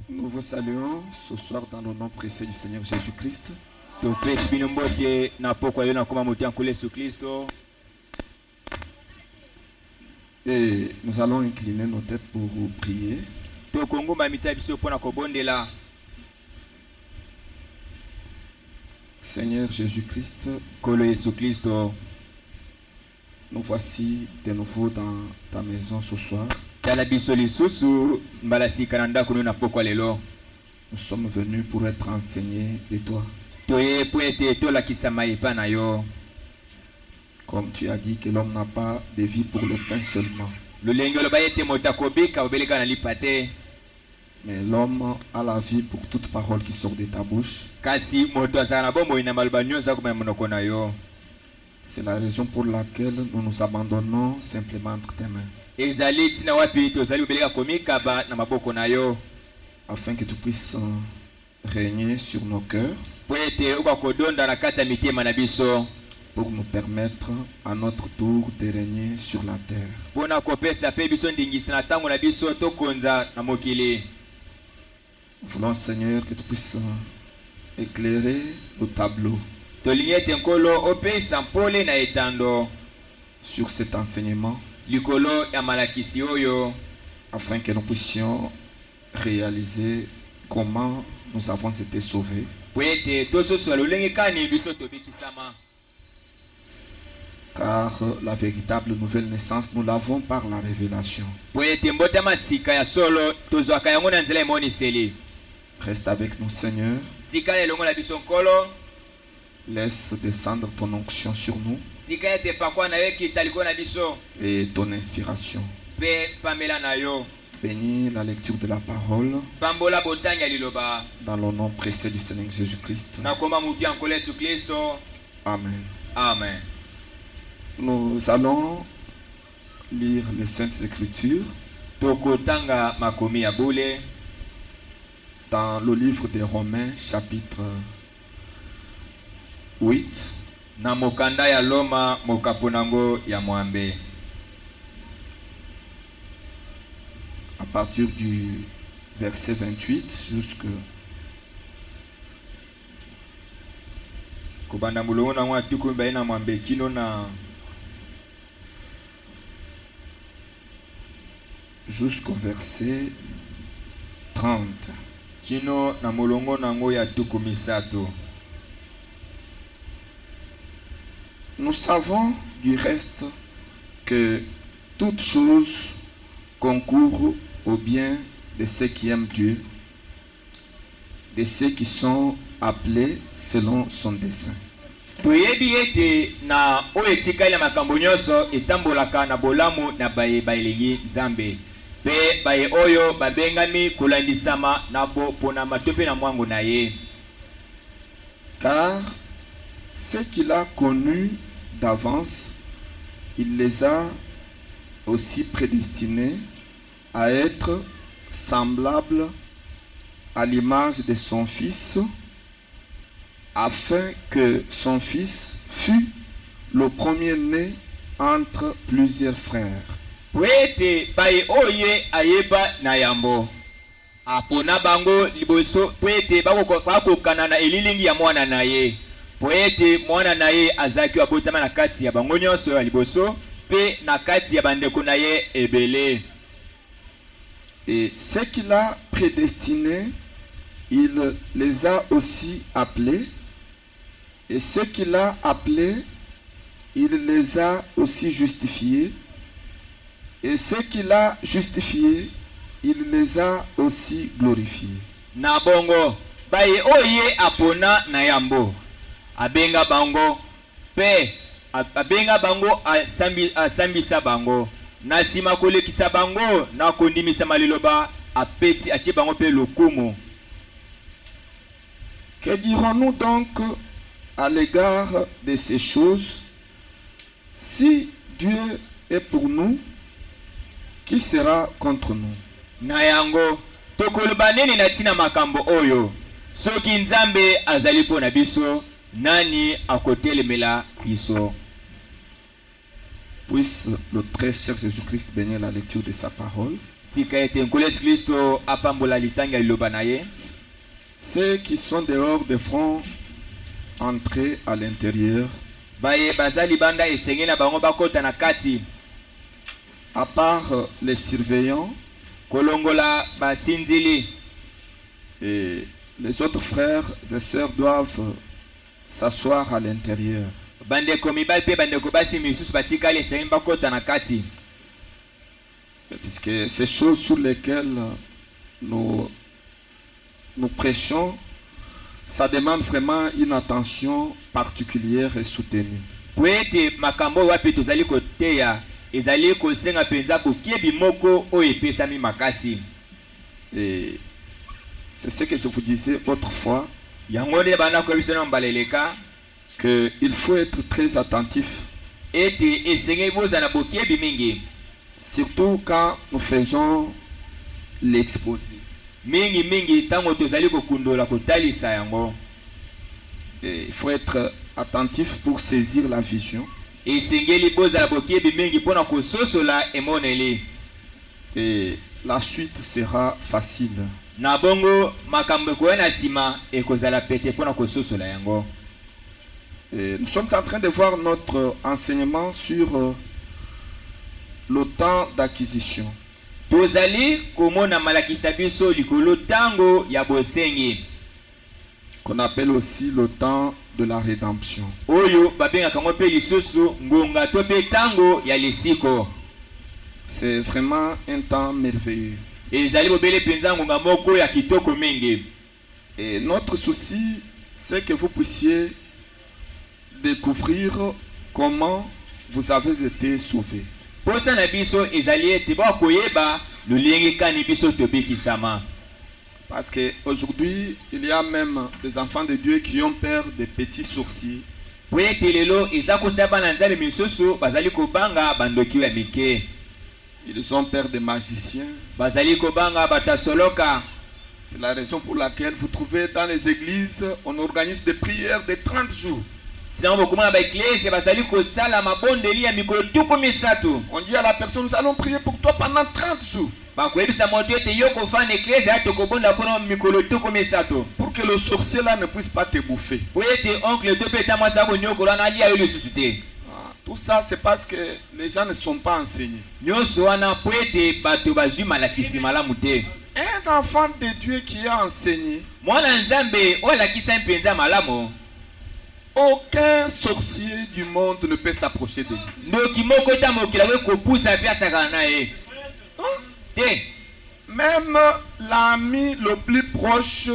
Nous vous saluons ce soir dans le nom précieux du Seigneur Jésus-Christ. Et nous allons incliner nos têtes pour vous prier. Seigneur Jésus-Christ, nous voici de nouveau dans ta maison ce soir. Nous sommes venus pour être enseignés de toi. Comme tu as dit que l'homme n'a pas de vie pour le pain seulement. Mais l'homme a la vie pour toute parole qui sort de ta bouche. C'est la raison pour laquelle nous nous abandonnons simplement entre tes mains. Afin que tu puisses régner sur nos cœurs. Pour nous permettre à notre tour de régner sur la terre. Nous voulons, Seigneur, que tu puisses éclairer le tableau sur cet enseignement, afin que nous puissions réaliser comment nous avons été sauvés. Car la véritable nouvelle naissance, nous l'avons par la révélation. Reste avec nous, Seigneur. Laisse descendre ton onction sur nous et ton inspiration. Bénis la lecture de la parole dans le nom précieux du Seigneur Jésus-Christ. Amen. Amen. Nous allons lire les Saintes Écritures dans le livre des Romains, chapitre 8. À partir du verset 28 jusqu'à jusqu'au verset 30. Nous savons du reste que toutes choses concourent au bien de ceux qui aiment Dieu, de ceux qui sont appelés selon son dessein. Car ceux qu'il a connus d'avance, il les a aussi prédestinés à être semblables à l'image de son Fils, afin que son Fils fût le premier-né entre plusieurs frères. Apona bango liboso poete bakokana na elilingi ya mwana na ye. Poete mwana na ye azaki abotama na kati ya bango nyonso ya liboso pe na kati ya bandeko na ye ebele. Et ceux qu'il a prédestinés, il les a aussi appelés. Et ceux qu'il a appelés, il les a aussi justifiés. Et ceux qu'il a justifiés, il les a aussi glorifiés. Na bongo baye oye apona na yambo abenga bango pe abenga bango asambisa bango na sima kolekisa bango na kondimisa maliloba apeti atie bango pe lokumu. Que dirons-nous donc à l'égard de ces choses? Si Dieu est pour nous, qui sera contre nous? Na yango tokoloba nini na tina makambo oyo? Soki Nzambe azali po na biso, nani akotelemela biso? Puisse le très cher Jésus-Christ bénir la lecture de sa parole. tika ete nkolo Yesu Kristo apambola litanga liloba na ye. Ceux qui sont dehors devront entrer à l'intérieur. Baye bazali banda esengeli na bango bakota na kati. À part les surveillants, Kolongola basinzili. et les autres frères et sœurs doivent s'asseoir à l'intérieur. Bandeko mibali pe bandeko basi misusu batikali esengeli bakota na kati. Puisque ces choses sur lesquelles nous prêchons, ça demande vraiment une attention particulière et soutenue. Po ete makambo wapi tozali koteya ezali kosenga penza bokebi moko oyo epesami makasi. Et c'est ce que je vous disais autrefois, Yango nde bana koyebiso na mbaleleka qu'il faut être très attentif, ete esengeli bozala bokebi mingi. surtout quand nous faisons l'exposé. Mingi tango tozali kokundola kotalisa yango. Et il faut être attentif pour saisir la vision. Esengeli bozala bokebi mingi pona kososola emoneli. Et la suite sera facile. Na bongo makambo ekoyena sima ekozala pete pona kososola yango. Et nous sommes en train de voir notre enseignement sur le temps d'acquisition. Tozali komona malakisa biso likolo tango ya bosengi. Qu'on appelle aussi le temps de la rédemption. Oyo babengaka ngo pe lisusu ngonga to pe tango ya lisiko. C'est vraiment un temps merveilleux. Ezali bobele penza ngonga moko ya kitoko mingi. Et notre souci, c'est que vous puissiez découvrir comment vous avez été sauvés. Posa na biso ezali ete ba koyeba lulingi kani biso tobikisama. Parce qu'aujourd'hui, il y a même des enfants de Dieu qui ont peur des petits sorciers. Po ete lelo ezakota bana nzambe misusu bazali kobanga bandoki ya mike. Ils ont peur des magiciens. Bazali kobanga batasoloka. C'est la raison pour laquelle vous trouvez dans les églises, on organise des prières de 30 jours. Sinon bokomona ba eglise bazali kosala mabondeli ya mikolo tuku misatu. On dit à la personne, nous allons prier pour toi pendant 30 jours. Ba koyebisa moto ete yoko fa na eglise ya tokobonda pona mikolo tuku misatu. Pour que le sorcier là ne puisse pas te bouffer. Po ete oncle to peta mwasa ko nyokola na lia yo lisusu te. Tout ça, c'est parce que les gens ne sont pas enseignés. Nyonso wana po ete bato bazwi malakisi malamu te. Un enfant de Dieu qui est enseigné, Mwana nzambe olakisa mpenza malamu. aucun sorcier du monde ne peut s'approcher de lui. Ndoki moko ta mokila we kopusa pia saka na ye. Te. Même l'ami le plus proche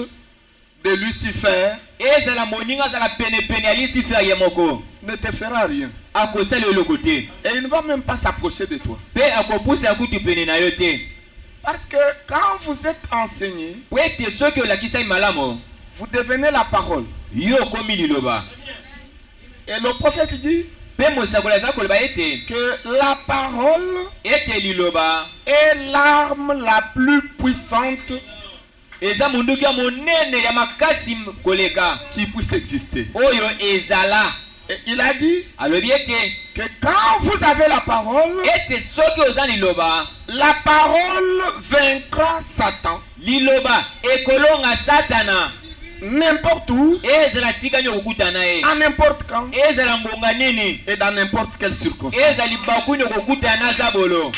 de Lucifer Ezala moninga zala pene pene ya Lucifer ye moko. ne te fera rien. Akosala yo lokote. Et il ne va même pas s'approcher de toi. Pe akopusa kutu pene na yo te. Parce que quand vous êtes enseigné, Po ete soki olakisa malamu, vous devenez la parole. yo komi liloba. Et le prophète dit Pe mosakola za koloba ete que la parole ete liloba est l'arme la plus puissante eza munduki ya monene ya makasi koleka qui puisse exister. oyo ezala. Et il a dit Alobi ete que quand vous avez la parole, ete soki oza liloba, la parole vaincra Satan liloba ekolonga satana. n'importe où, Ezala tika nyo kokutana ye. à n'importe quand Ezala ngonga nini. et dans n'importe quelle circonstance. Ezali bakuni kokutana za bolo.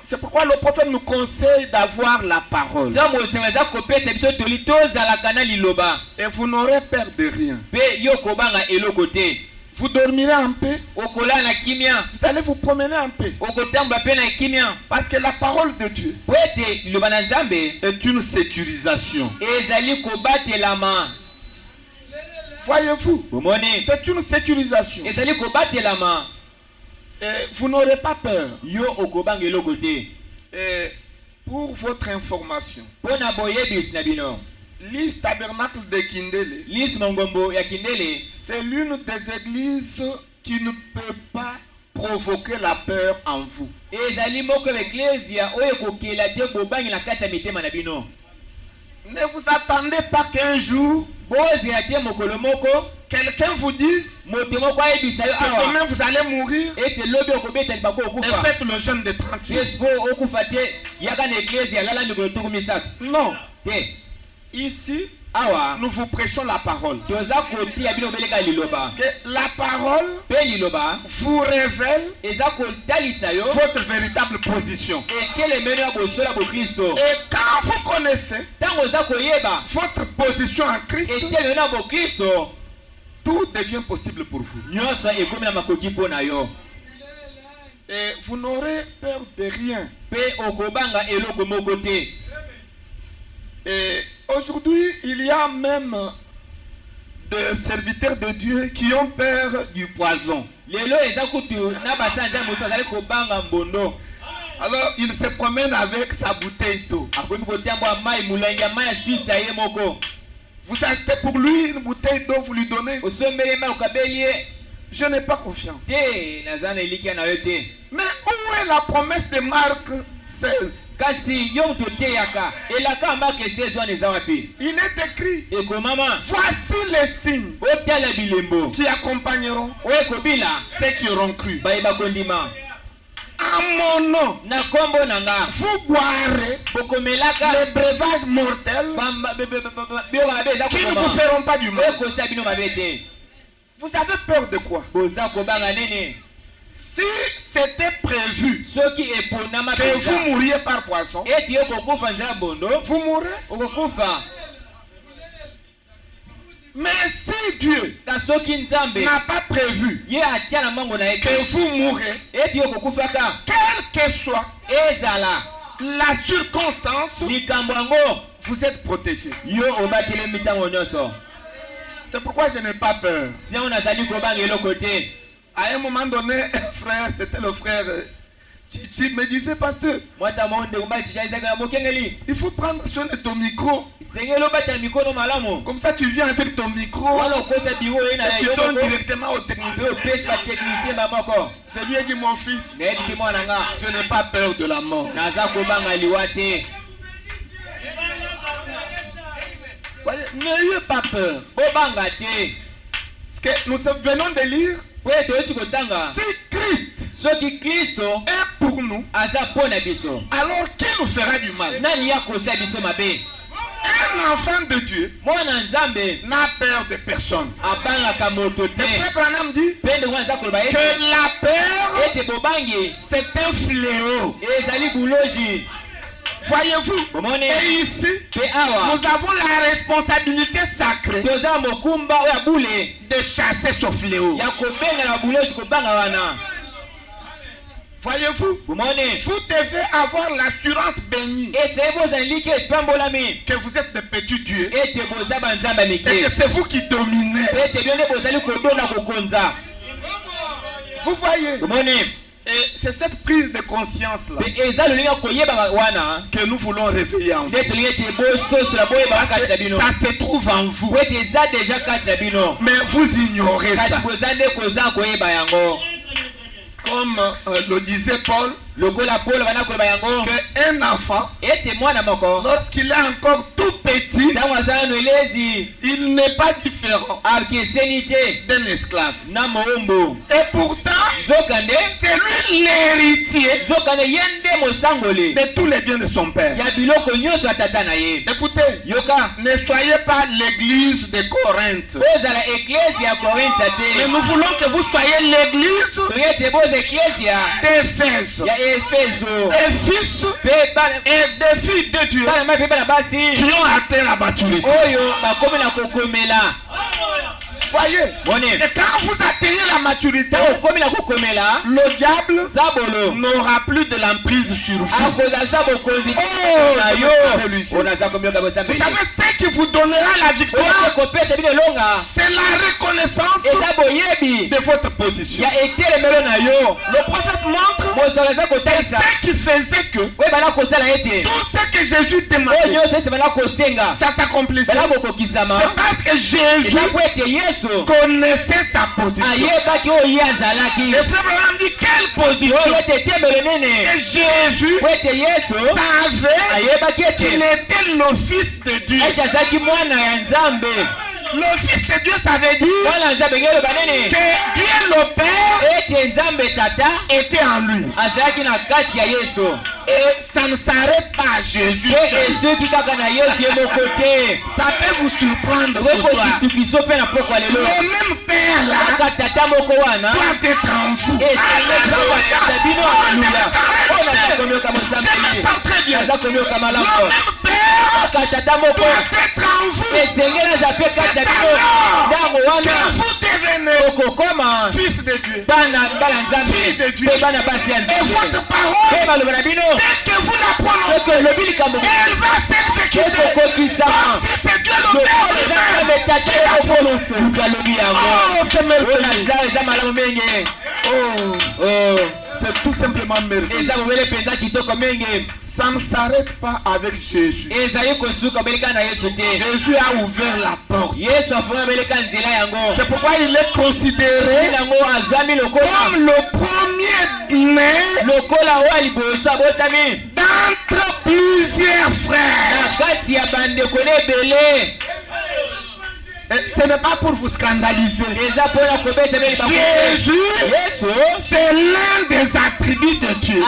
C'est pourquoi le prophète nous conseille d'avoir la parole. Za mosenga za kopesa biso toli tozala kana liloba. Et vous n'aurez peur de rien. Pe yo kobanga eloko te. Vous dormirez en paix. Okola na kimia. Vous allez vous promener en paix. Okotamba pe na kimia. Parce que la parole de Dieu Po ete liloba na Nzambe est une sécurisation. ezali kobatelama. Voyez-vous, Bomoni c'est une sécurisation. ezali kobatelama. Et vous n'aurez pas peur. Yo okobanga eloko te. Et pour votre information, Pona boyebisi na bino. l'Église Tabernacle de Kindele, Lis mongombo ya kindele c'est l'une des églises qui ne peut pas provoquer la peur en vous. ezali moko ya eklezia oyo kokela te bobangi na kati ya mitema na bino. Ne vous attendez pas qu'un jour, Bozela te mokolo moko quelqu'un vous dise moto moko ayebisa yo que awa demain vous allez mourir ete lobi okobetani bango et okufa faites le jeûne de 30 jours. yesu okufa te yaka na eklesi alala mikolo tuku misato Non. te Ici, awa nous vous prêchons la parole. toza kotia bino obeleka liloba Que la parole mpe liloba vous révèle eza kotalisa yo votre véritable position. etelemeno ya bosola bokristo Et quand vous connaissez ntango oza koyeba votre position en Christ, etelemeno ya bokristo tout devient possible pour vous. nyonso ekomi na makoki mpo na yo Et vous n'aurez peur de rien. mpe okobanga eloko moko te Et aujourd'hui, il y a même des serviteurs de Dieu qui ont peur du poison. lelo eza kutu na basala nzambe mosusu azali kobanga mbondo Alors, il se promène avec sa bouteille d'eau. akomi kotambola mai molangi ya mai ya swisse ya ye moko Vous achetez pour lui une bouteille d'eau, vous lui donnez. osombeli mai okabeli ye Je n'ai pas confiance. te naza na elikia na yo te Mais où est la promesse de Marc 16? kasi yo moto oteyaka elaka ya marke 16 wana eza wapi Il est écrit, ekomama voici les signes otala bilembo qui accompagneront oyo ekobila ceux qui auront cru. bayeba kondima En mon nom, na nkombo na nga vous boirez bokomelaka les breuvages mortels biloko mabe eza qui ne vous kokoma feront pas du mal. ekosala bino mabe te Vous avez peur de quoi? boza kobanga nini Si c'était prévu soki eponama que mpenza vous mouriez par poisson, eti yo kokufa nzela mbondo vous mourrez. okokufa Mais si Dieu ka soki nzambe n'a pas prévu ye atia na mbango na ye que te vous mourrez, eti yo kokufaka quelle que soit ezala la circonstance, likambo yango vous êtes protégé. yo obatelemi ntango nyonso C'est pourquoi je n'ai pas peur. siango nazali kobanga eloko te À un moment donné, un frère, c'était le frère Chichi, me disait, pasteur, mwata mo ndeko mbai tisha ezaka na mokengeli il faut prendre soin de ton micro. sengeli obata mikono malamu Comme ça, tu viens avec ton micro wana okosa biro oye na et tu yo donnes moko directement au pe technicien. opesi batechnicien bamoko Je lui ai dit, mon fils, nayebisi mwana nga je n'ai pas peur de la mort. naza kobanga liwa te Voyez, n'ayez pas peur. bobanga te Parce que nous venons de lire, po ete oyoti kotanga si Christ soki kristo est pour nous, aza mpo na biso alors qui nous fera du mal? nani ya kosala biso mabe Un enfant de Dieu mwana nzambe n'a peur de personne. abangaka moto Le te frère Branham dit mpe ndeko wana aza koloba que ete la peur, ete bobangi c'est un fléau. ezali buloji Voyez-vous? bomoni Et ici, mpe awa nous avons la responsabilité sacrée toza mokumba oyo ya bule de chasser ce fléau. ya kobengana buloji kobanga wana Voyez-vous? bomoni Vous devez avoir l'assurance bénie eseye bozali like epambolami que vous êtes de petits dieux ete boza banzambe ya et mike que c'est vous qui dominez. mpe ete bino nde bozali kodonda kokonza Vous voyez? bomoni Et c'est cette prise de conscience-là mpe eza lolingi ya koyeba wana que nous voulons réveiller en vous. nde tolingi ete bososola boyebaka kati na bino Ça se trouve en vous. po ete eza deja kati na bino Mais vous ignorez kasi ça. koza nde koza koyeba yango Comme le disait Paul, lokola polo bana koloba yango qu'un enfant, ete mwana moko lorsqu'il est encore tout petit, ntango aza nano elezi il n'est pas différent akeseni te d'un esclave. na moumbu Et pourtant, nzokande c'est lui l'héritier nzokande ye nde mosangoli de tous les biens de son père. ya biloko nyonso ya tata na ye Écoutez, yoka ne soyez pas l'église de Corinthe. bozala eklesi ya korinta Mais te nous voulons que vous soyez l'église tolingi ete boza eklesi d'Éphèse. ya efeso Des fils mpe bana et des filles de Dieu bana mpe bana basi qui ont atteint la maturité. oyo bakomi na kokomela Voyez, boni et quand vous atteignez la maturité, ntango okomi na kokomela le diable zabolo n'aura plus de l'emprise sur vous. akozala bokonzi Oh, na yo religieux. oyo naza komioka Vous bosambeli savez, ce qui vous donnera la oyo victoire, ekopesa bino elonga c'est la reconnaissance eza boyebi de votre position. ya etelemelo na yo Le prophète montre mozala eza kotalisa ce qui faisait que oyo bana kosala ete tout ce que Jésus oyo demandait, nyonso esi bana kosenga ça s'accomplissait. bana kokokisama C'est parce que Jésus eza po ete yesu connaissait sa position. ayebaki oyo ye azalaki Le frère Branham dit quelle position? oyo ete etemelo nene Et Jésus po ete yesu savait ayebaki qu'il ete était le fils de Dieu. ete azalaki mwana ya nzambe le Fils de Dieu, ça veut dire que Dieu le Père était en lui. Et ça ne s'arrête pas à Jésus. Ça peut vous surprendre ce soir. Le même Père là doit être en vous. Alléluia. Je me sens très bien. Le même Père doit être en vous. Que vous devenez fils de Dieu. Fille de Dieu. Et votre parole, dès que vous la prononcez, elle va s'exécuter. Comme fils de Dieu le Père. Oh, c'est merveilleux. C'est tout simplement merveilleux. Ça ne s'arrête pas avec Jésus. Jésus a ouvert la porte. C'est pourquoi il est considéré comme le premier-né d'entre plusieurs frères. Et ce n'est pas pour vous scandaliser. Jésus, c'est l'un des attributs de Dieu.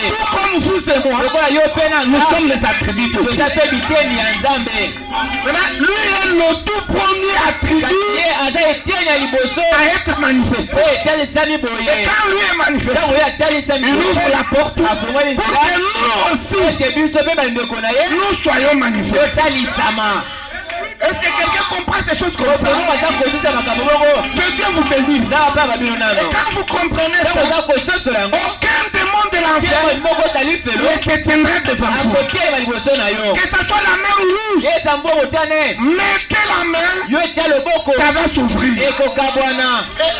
Tout comme vous et moi, nous sommes les attributs de Dieu. Lui est le tout premier attribut à être manifesté. Et quand lui est manifesté, il ouvre la porte pour que nous aussi, nous soyons manifestés. Est-ce que quelqu'un comprend ces choses comme ça? Que Dieu vous bénisse. Et quand vous comprenez ça, aucun démon de l'enfer ne se tiendra devant vous. Que ce soit la mer rouge, mettez la main, ça va s'ouvrir. Et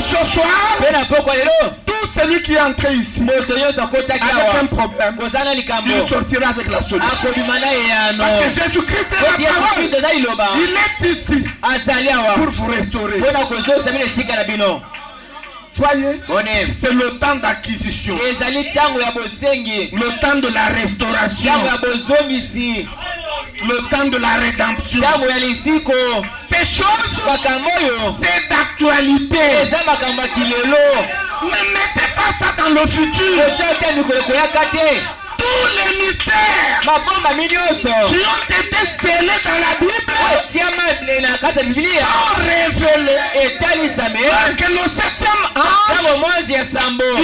ce soir, tout celui qui est entré ici avec un problème, il sortira avec la solution. Parce que Jésus-Christ est la parole. Il est ici pour vous restaurer. Voyez, c'est le temps d'acquisition, le temps de la restauration, le temps de la rédemption. Ces choses, c'est d'actualité. Ne mettez pas ça dans le futur. Tous les mystères qui ont été scellés dans la Bible sont révélés. Parce que le 7e âge, du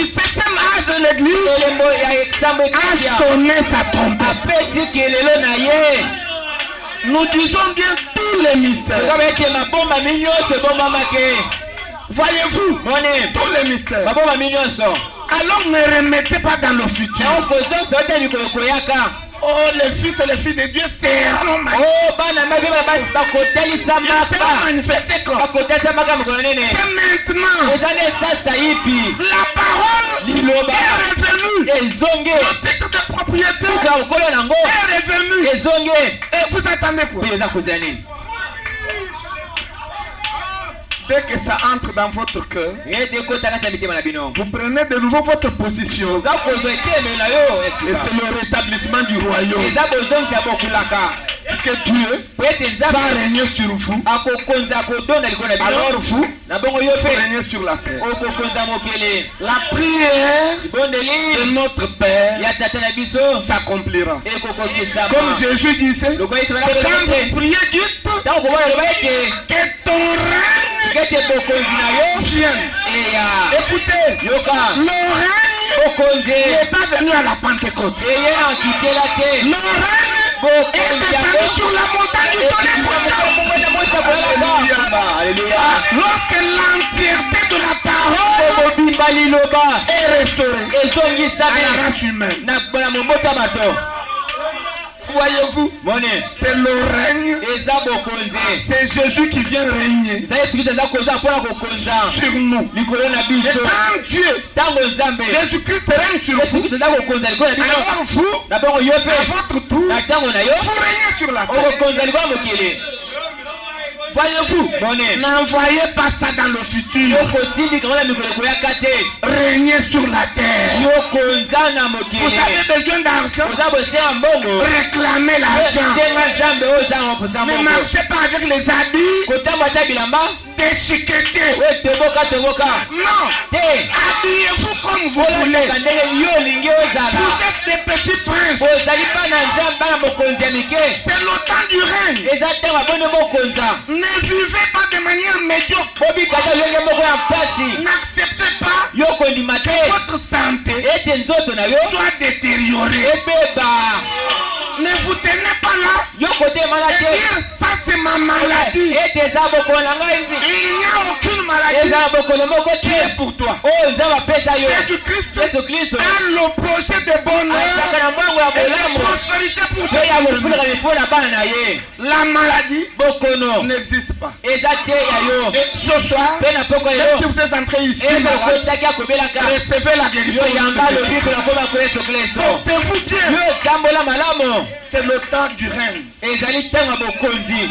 7e âge de l'église, a sonné sa trompette. Nous disons bien tous les mystères. Voyez-vous, tous les mystères. Alors ne remettez pas dans le futur. Oh, les fils et les filles de Dieu seront manifestés. Ils seront manifestés quand? C'est maintenant. La parole est revenue. Le titre de propriété est revenu. Et vous attendez quoi? Dès que ça entre dans votre cœur, vous prenez de nouveau votre position. Et c'est le rétablissement du royaume. Parce que Dieu va régner sur vous. Alors vous régnez sur la terre. La prière de notre Père s'accomplira. Comme Jésus disait, quand vous priez, dites que ton règne vienne. Écoutez, le règne n'est pas venu à la Pentecôte. Le règne est descendu sur la montagne du soleil. Lorsque l'entièreté de la parole est restaurée à la race humaine. Voyez-vous, c'est le règne. C'est Jésus qui vient régner sur nous. Et quand Dieu, Jésus-Christ règne sur vous, alors vous, à votre tour, vous régnez sur la terre. Voyez-vous, Bonnet. n'envoyez pas ça dans le futur. Yokotindi kama mikolo yakate. Régnez sur la terre. Yokonza na Vous mokili. avez besoin d'argent. Oza bose ambongo. Réclamez l'argent. Senga nzambe oza mposa Ne mbongo. marchez pas avec les habits Kotamba ta bilamba. déchiquetés. We toboka toboka. Non. Te. Habillez-vous comme vous voulez. Ola ndenge yo lingi ozala. Vous êtes des petits princes. Ozali pa na nzambe bana mokonzi ya mike. C'est le temps du règne. Eza ntango abone mokonza. Ne vivez pas de manière médiocre. Bobikata lolenge moko ya mpasi. N'acceptez pas Yokondima te. que votre santé Ete nzoto na yo soit détériorée. ebeba. Ne vous tenez pas là Yokotema et te. dire ça c'est ma maladie. Ete eza bokono na ngai nzi. Il n'y a aucune maladie Eza na bokono moko qui est te. pour toi. Oyo nzambe apesa yo. Jésus-Christ Yesu Kristo a le projet de bonheur azaka na mbango ya et de bolamu prospérité pour mpe ya chacun. kofunaka mipona bana na ye. La maladie Bokono n'existe pas. eza te ya yo. Et ce soir, Mpe na poko ya même si yo vous êtes entré ici, eza malade, okotaki akobelaka recevez la guérison. yo yamba lobiko na koma kwa Yesu Kristo. Portez-vous bien. Yo tambola malamu. C'est le temps du règne. Ezali ntango ya bokonzi.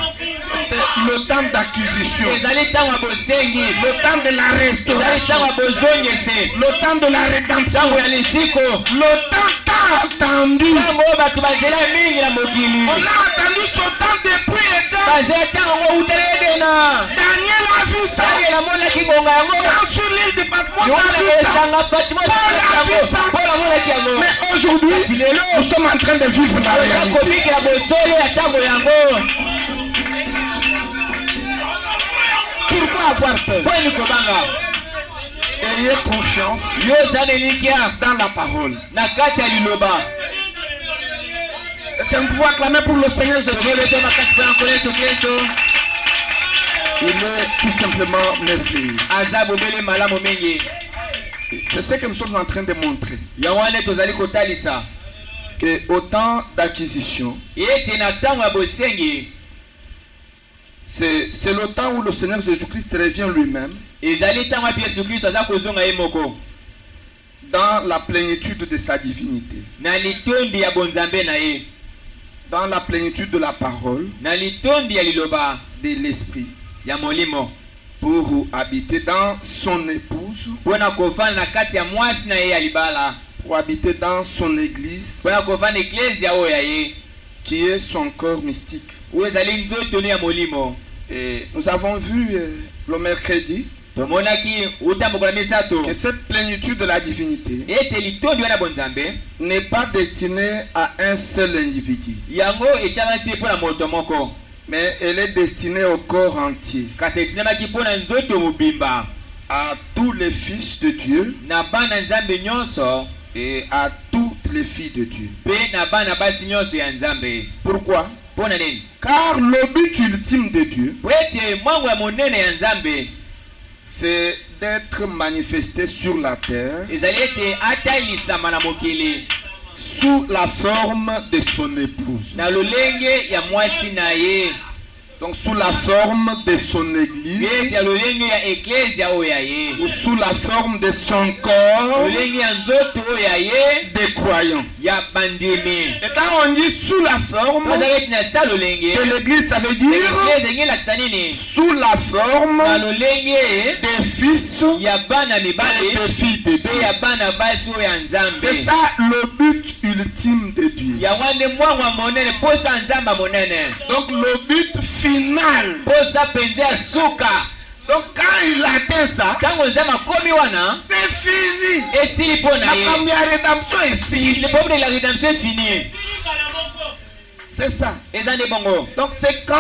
C'est le temps d'acquisition. Ezali ntango ya bosengi. Le temps de la Ezali restauration. ntango ya bozongese. Le temps de la rédemption. Ntango ya lisiko. Le temps tant attendu. Ntango oyo bato bazela mingi na mokili. On a attendu ce temps depuis éternel. Bazela ntango ngo utala edena. Daniel a vu ça. Daniel amonaki ngonga yango. Quand sur l'île de Patmos, Yohana a vu ça. esanga Patimo yango. Paul amonaki yango. Mais aujourd'hui, nous sommes en train de vivre la réalité. akobikela bosolo ya ntango yango. Pourquoi avoir peur? Poni kobanga. Ayez confiance Yo eza na elikya dans la parole. na kati ya liloba. Est-ce que nous pouvons acclamer pour le Seigneur Jésus? Tobeleza makasi mpo na nkolo Yesu Kristo. Il est tout simplement merveilleux. Aza bobele malamu mingi. C'est ce que nous sommes en train de montrer. Yango wana tozali kotalisa. Que au temps d'acquisition, Ete na ntango ya bosengi c'est le temps où le Seigneur Jésus-Christ revient lui-même ezali ntango api Yesu Kristo aza kozonga ye moko dans la plénitude de sa divinité, na litondi ya bonzambe na ye, dans la plénitude de la parole, na litondi ya liloba de l'esprit, ya molimo, pour habiter dans son épouse, mpona kovanda na kati ya mwasi na ye ya libala, pour habiter dans son église, mpona kovanda eklezia oyo ya ye qui est son corps mystique. oyo ezali nzoto ya molimo. Et nous avons vu le mercredi tomonaki uta mokolo ya misato que cette plénitude de la divinité ete litondi wana bonzambe n'est pas destinée à un seul individu, yango etiaka te mpona moto moko, mais elle est destinée au corps entier, kasi etinamaki mpona nzoto mobimba, à tous les fils de Dieu na bana nzambe nyonso et à toutes les filles de Dieu. mpe na bana basi nyonso ya nzambe. Pourquoi? Mpona nini? Car le but ultime de Dieu, Po ete mwango ya monene ya nzambe c'est d'être manifesté sur la terre ezali ete atalisama na mokili sous la forme de son épouse. na lolenge ya mwasi na ye, Donc sous la forme de son église, ete ya lolenge ya eklezia oyo ya ye, ou sous la forme de son corps lolenge ya nzoto oyo ya ye des croyants. ya bandimi. Et quand on dit sous la forme Ozali ete na sa lolenge de l'église, ça veut dire eklezia engeli lakisa nini? sous la forme Na lolenge des fils ya bana et mibali des filles de mpe Dieu. ya bana basi oyo ya C'est nzambe. ça le but ultime de Dieu. yango nde mwango ya monene mposa nzambe ya monene, Donc le but final. mposa mpenza ya suka. Donc quand il atteint ça, Ntango nzambe akomi wana c'est fini. esili mpo na La ye. première rédemption est finie. Le problème de la rédemption est fini. C'est ça. Eza nde bongo. Donc c'est quand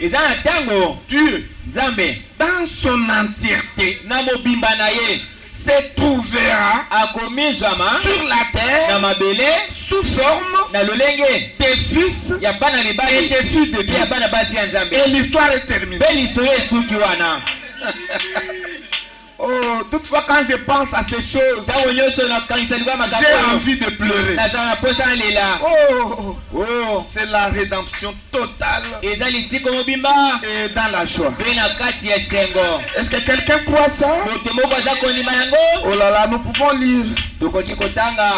Eza na ntango Dieu, nzambe dans son entièreté, na mobimba na ye se trouvera akomizwama sur la na terre mabele sous forme na lolenge des fils ya bana et mibali des filles de mpe Dieu. ya bana basi ya nzambe. Et l'histoire est terminée. Mpe lisolo esuki wana. Oh, toutefois quand je pense à ces choses, Ntango nyonso nakanisa likolo ya makambo j'ai oyo, envie de pleurer. nazala na posa na lela. Oh, Oh, c'est la rédemption totale eza lisiko mobimba et dans la joie. mpe na kati ya esengo. Est-ce que quelqu'un croit ça? Moto moko aza kondima yango. Oh là là, nous pouvons lire. Tokoki kotanga,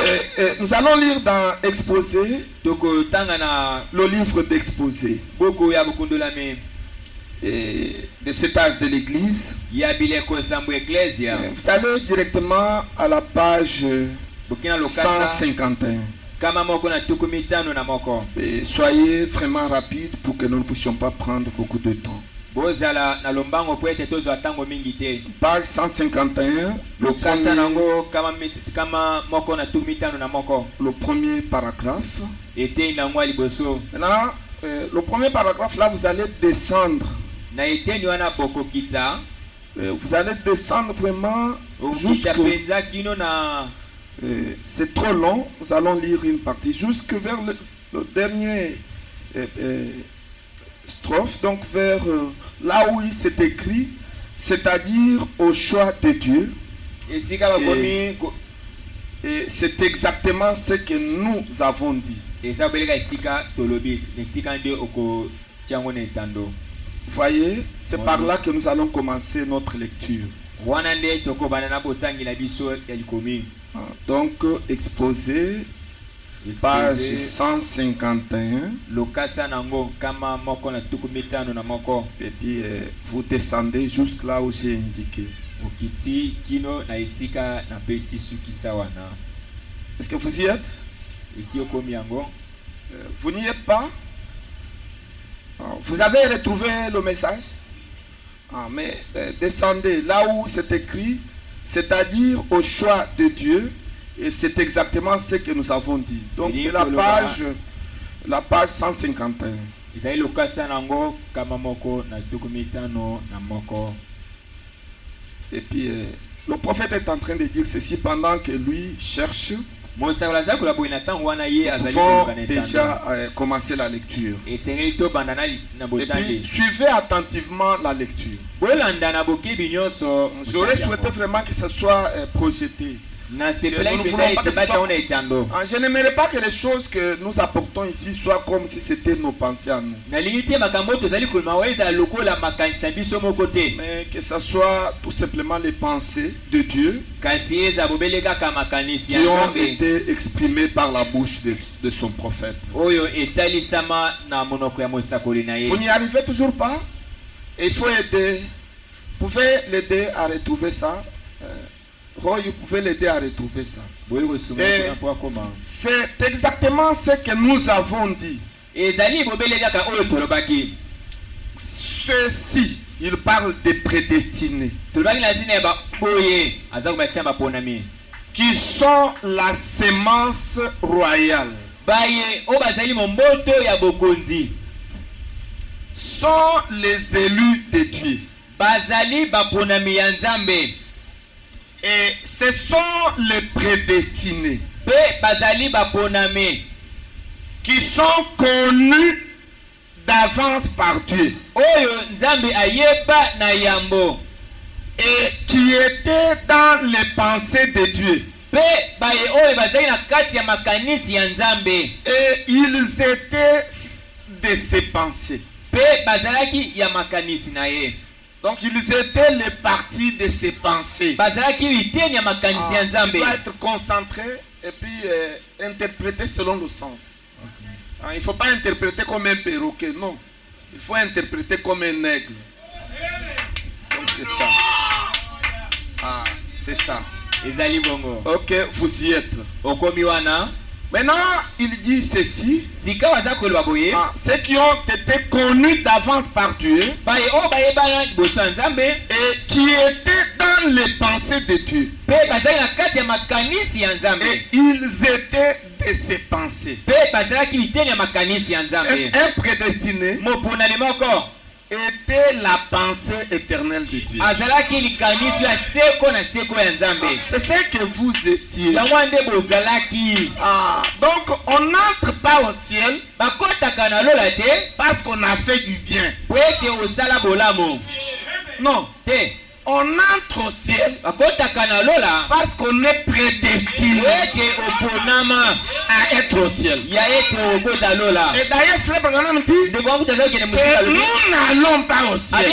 Nous allons lire dans Exposé, tokotanga na le livre d'Exposé. buku ya bokundolami. de cet âge de l'église, ya bileko esambo ecclesia vous allez directement à la page bokina lokasa 151. kama moko na tuku mitano na moko. Et soyez vraiment rapide pour que nous ne puissions pas prendre beaucoup de temps. Bozala na lombango po ete tozwa tango mingi te. Page 151, lokasa nango kama moko na tuku mitano na moko. le premier paragraphe. Ete nango liboso. Maintenant, le premier paragraphe là, vous allez descendre. Na ete ni wana bokokita. Vous allez descendre vraiment jusqu'à penza kino na c'est trop long, nous allons lire une partie jusque vers le dernier strophe, donc vers là où il s'est écrit, c'est-à-dire au choix de Dieu. Et c'est exactement ce que nous avons dit. Vous voyez, c'est par là que nous allons commencer notre lecture. Donc, exposé, page 151. Et puis, vous descendez jusque là où j'ai indiqué. Est-ce que vous y êtes? Vous n'y êtes pas? Vous avez retrouvé le message? Mais descendez là où c'est écrit, c'est-à-dire au choix de Dieu, et c'est exactement ce que nous avons dit. Donc c'est la page 151. Et puis le prophète est en train de dire ceci pendant que lui cherche. Nous pouvons déjà commencer la lecture. Et puis, suivez attentivement la lecture. J'aurais souhaité vraiment que ce soit projeté. Je n'aimerais pas que les choses que nous apportons ici soient comme si c'était nos pensées à nous. Mais que ce soit tout simplement les pensées de Dieu qui ont été exprimées par la bouche de son prophète. Vous n'y arrivez toujours pas? Il faut aider. Vous pouvez l'aider à retrouver ça. Roy, vous pouvez l'aider à retrouver ça. C'est exactement ce que nous avons dit. Ceci, il parle des prédestinés, qui sont la sémence royale, sont les élus de Dieu. Et ce sont les prédestinés qui sont connus d'avance par Dieu et qui étaient dans les pensées de Dieu. Et ils étaient de ses pensées. Donc ils étaient les parties de ses pensées. Il doit être concentré et puis interpréter selon le sens. Il ne faut pas interpréter comme un perroquet, non. Il faut interpréter comme un aigle. Donc c'est ça. C'est ça. Ok, vous y êtes. Maintenant, il dit ceci. Ceux qui ont été connus d'avance par Dieu et qui étaient dans les pensées de Dieu. Et ils étaient de ses pensées. Un prédestiné était la pensée éternelle de Dieu. C'est ce que vous étiez. Donc on n'entre pas au ciel parce qu'on a fait du bien. Non. On entre au ciel parce qu'on est prédestiné à être au ciel. Et d'ailleurs, frère Branham dit que nous n'allons pas au ciel,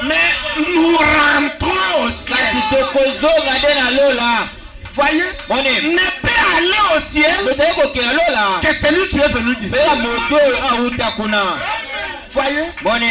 mais nous rentrons au ciel. Voyez, ne peut aller au ciel que celui qui est venu d'ici. Voyez? mone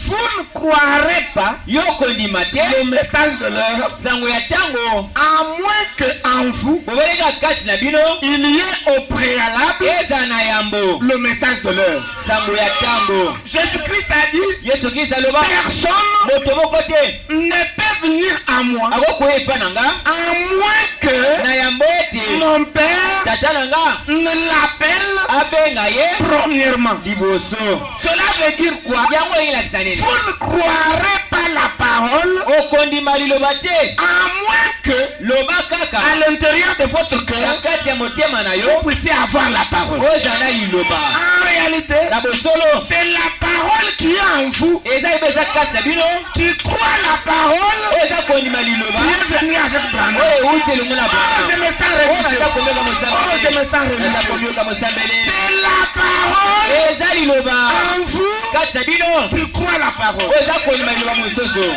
Vous ne croirez pas yo kondima te le message de l'heure, sango ya ntango à moins qu'en vous, bobelenga kati na bino il y ait au préalable eza na yambo le message de l'heure. sango ya ntango. Jésus-Christ a dit, Yesu Kristo aloba personne moto moko te ne peut venir à moi akokoya epa na nga à moins que na yambo ete mon Père tata na nga ne l'appelle abenga ye premièrement. liboso. Cela veut dire quoi? yango elakisa nini? Vous ne croirez pas la parole okondima liloba te à moins que loba kaka à l'intérieur de votre na cœur kati ya motema na yo vous puissiez avoir la parole. oza na liloba. En réalité, Na bosolo c'est la parole qui est en vous, eza ebeza kati na bino qui croit la parole, eza kondima liloba qui est venu avec Branham. oyo euti elongo na Oh, je Branham. me sens oyo naza religieux. komioka Oh, je me mosambele sens naza religieux. komioka mosambele C'est la parole eza liloba en vous kati na bino qui croit la parole. oyo eza kondima liloba mosusu.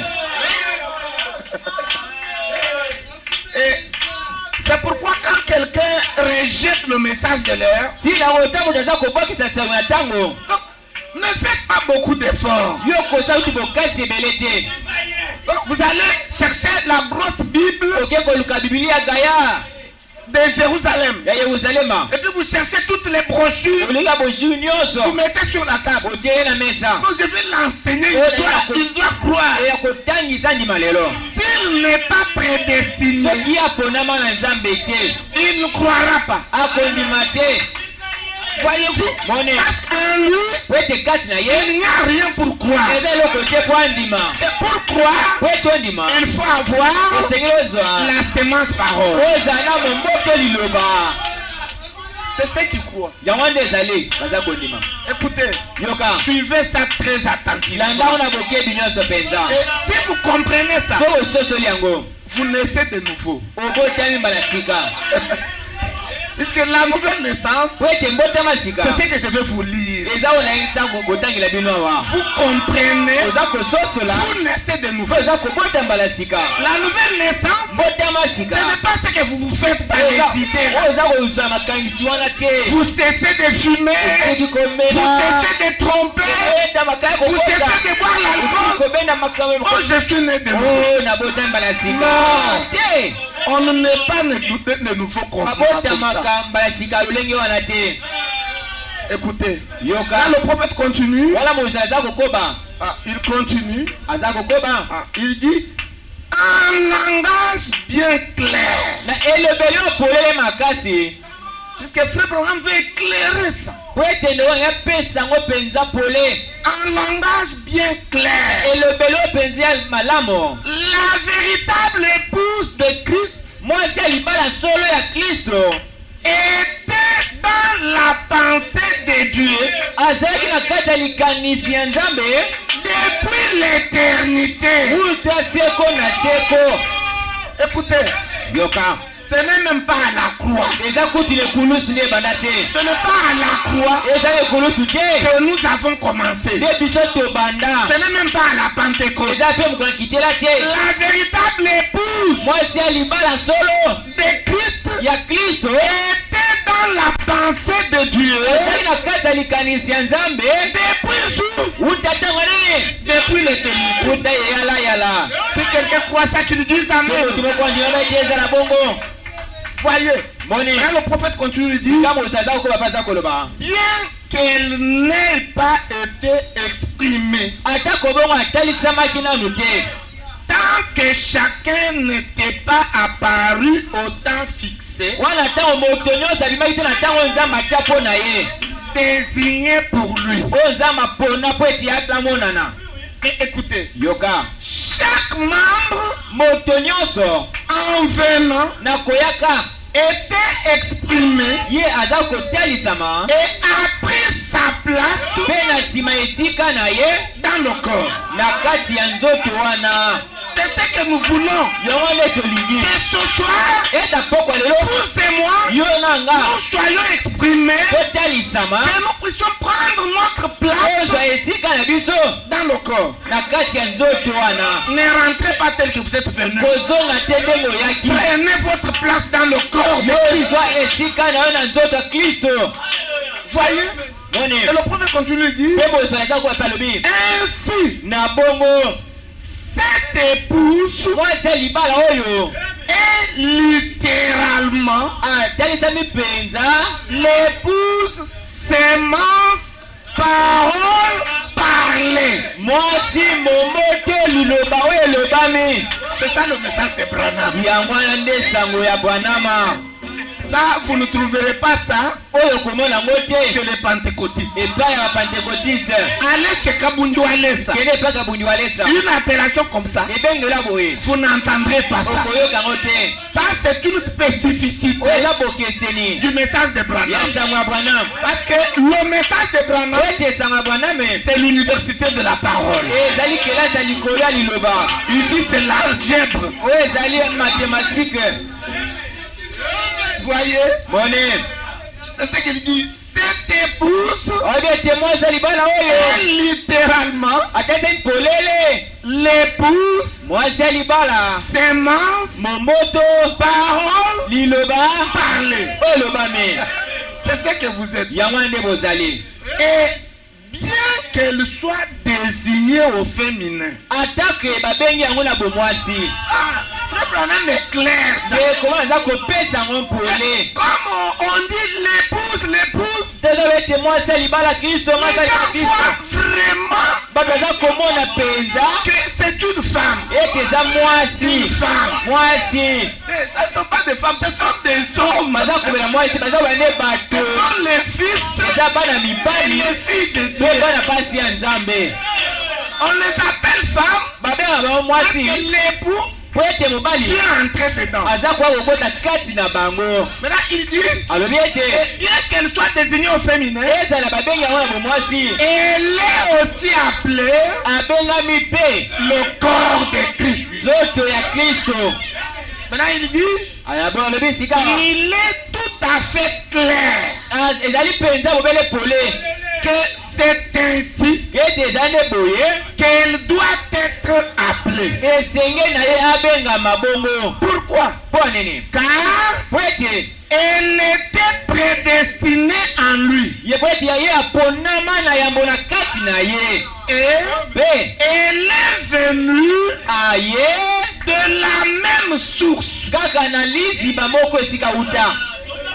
Et c'est pourquoi quand quelqu'un rejette le message de l'heure, ntina otango naza kobokisa sango ya ntango donc, ne faites pas beaucoup d'efforts. yo kosa uti bokasi ebele te. Donc, vous allez chercher la grosse Bible oke koluka bibilia gaya de Jérusalem. ya Yerusalema Et puis vous cherchez toutes les brochures, olinga boshiru vous nyonso mettez sur la table. otie ye na mesa Donc je vais l'enseigner, il doit croire. eya kotangisa ndima lelo. S'il n'est pas prédestiné, soki aponama na nzambe te il ne croira pas. akondima te. Voyez-vous? mone Parce qu'en lui, po ete kati na ye il n'y a rien pour croire. eza eloko te po andima C'est pour croire, po ete ondima il faut avoir osengeli ozwa la semence parole. ozala na momboto liloba. C'est ceux qui croient. yango nde ezali baza kondima. Écoutez, yoka suivez ça très attentivement. landango na bokebi nyonso mpenza. Et si vous comprenez ça, so ososoli yango vous naissez de nouveau. obotami mbala sika. Puisque la nouvelle naissance, po ete mbotama sika c'est ce que je vais vous lire. eza onayi ntango kotangela bino awa Vous comprenez, oza kososola vous naissez de nouveau. po eza kobota mbala sika. La nouvelle naissance, mbotama sika ce n'est pas ce que vous vous faites dans les idées. oyo eza kozwa makangisi wana te. Vous cessez de fumer, okoki vous komela cessez de tromper, eta makaya vous kokota cessez de boire l'alcool. kobenda makambo. Oh, je suis né de nouveau. oyo nabota mbala sika te. On ne n'est pas de nouveau comme ça. babotamaka mbala sika lolenge wana te. Écoutez, yoka quand le prophète continue, wala moto aza kokoba il continue, aza kokoba il dit en langage bien clair. na elobeli oyo polele makasi Puisque Frère Branham veut éclairer ça. po ete ndeko yapesa yango mpenza pole En langage bien clair. elobeli oyo mpenza ya malamu. La véritable épouse de Christ mwasi ya libala solo ya Kristo était dans la pensée de Dieu azalaki na kati ya likanisi ya Nzambe depuis l'éternité. uta seko na seko. Écoutez, yoka ce n'est même pas à la croix. eza kuti lekulusu nde ebanda te. Ce n'est pas à la croix eza lekulusu te que nous avons commencé. nde biso tobanda. Ce n'est même pas à la Pentecôte. eza mpe mokolo akitela te. La véritable épouse mwasi ya libala solo de Christ ya Kristo était dans la pensée de Dieu ezali na kati ya likanisi ya Nzambe depuis jour, uta ntango nini depuis l'éternité. uta yeyalayala. Si quelqu'un croit ça, qu'il dise so Amen. moto moko andima ete ezala bongo. Voyez, moni quand le prophète continue, il dit, sika moto aza kokoba mpe aza koloba bien qu'elle n'ait pas été exprimée, atako bongo atalisamaki nanu te tant que chacun n'était pas apparu au temps fixé, wana ntango moto nyonso abimaki te na ntango oyo Nzambe atya mpo na ye désigné pour lui. oyo Nzambe apona mpo ete atamonana. Et écoutez, yoka chaque membre moto nyonso en venant na koyaka était exprimé ye aza kotalisama et a pris sa place mpe na nsima esika na ye dans le corps. na kati ya nzoto wana. C'est ce que nous voulons. yango nde tolingi Que ce soir, eta pokwa lelo tous et moi, yo na nga nous soyons exprimés, totalisama que nous puissions prendre notre place ozwa esika na biso dans le corps. na kati ya nzoto wana. Ne rentrez pas tel que vous êtes venus. kozonga te ndenge oyaki Prenez votre place dans le corps de yo Christ. zwa esika na yo na nzoto ya Kristo. Voyez, Et le prophète continue de dire, ainsi, na bongo cette épouse mwasi libala oyo est littéralement talisami penza l'épouse sémence parole parlée. mwasi momoto liloba oyo elobami. C'est ça le message de Branham. yango wana nde sango ya Branham. Ça, vous ne trouverez pas ça oyo komona ngo te chez les pentecôtistes. epai ya bapentecôtiste. Allez chez Kabundu Alessa. kende epai Kabundu Alessa. Une appellation comme ça, ebengela boye vous n'entendrez pas ça. okoyoka ngo te. Ça, c'est une spécificité oyo eza bokeseni du message de ya Branham. sango ya Branham. Parce que le message de Branham, oyo te sango ya Branham c'est l'université de la parole. ezali kelasi ya likolo ya liloba. Ici, c'est l'algèbre. oyo ezali mathématique. Vous voyez? Mone C'est ce qu'il dit. Cette épouse oyo te mwasi libala oyo est littéralement atete polele l'épouse mwasi libala sémence momoto parole liloba parlée. oyo lobami. C'est ce que vous êtes. yango nde bozali. Et bien qu'elle soit désignée au féminin, atake babengi yango na bomwasi. Frère Branham est clair. Ça. koma aza kopesa yango mpole. Comme on dit l'épouse, tozobe ete mwasi libala Kristo mwasi les ya gens Kristo. voient vraiment bato aza komona penza que c'est une femme. ete eza mwasi. Une femme. mwasi Ce ne sont pas des femmes, ce sont des hommes. baza kobela mwasi baza bane Ce bato. sont les fils eza bana et mibali les filles de to Dieu. bana pasi ya Nzambe. On les appelle femmes babenga bango parce que mwasi l'époux po ete mobali Dieu est entré dedans. aza kwa kobota kati na bango. Maintenant, il dit, alobi ete et bien qu'elle soit désignée au féminin, ezala babengi yango na bomwasi elle est aussi appelée abengami mpe le corps de Christ. nzoto ya Kristo. Maintenant, il dit, alobi sika il est tout à fait clair ezali mpenza bobele pole que c'est ainsi ete eza nde boye qu'elle doit être appelée. esenge na ye abengama bongo. Pourquoi? mpo nini? Car po ete elle était prédestinée en lui. ye po ete ye aponama na yambo na kati na ye Et mpe elle est venue aye de la même source. kaka na liziba moko esika uta.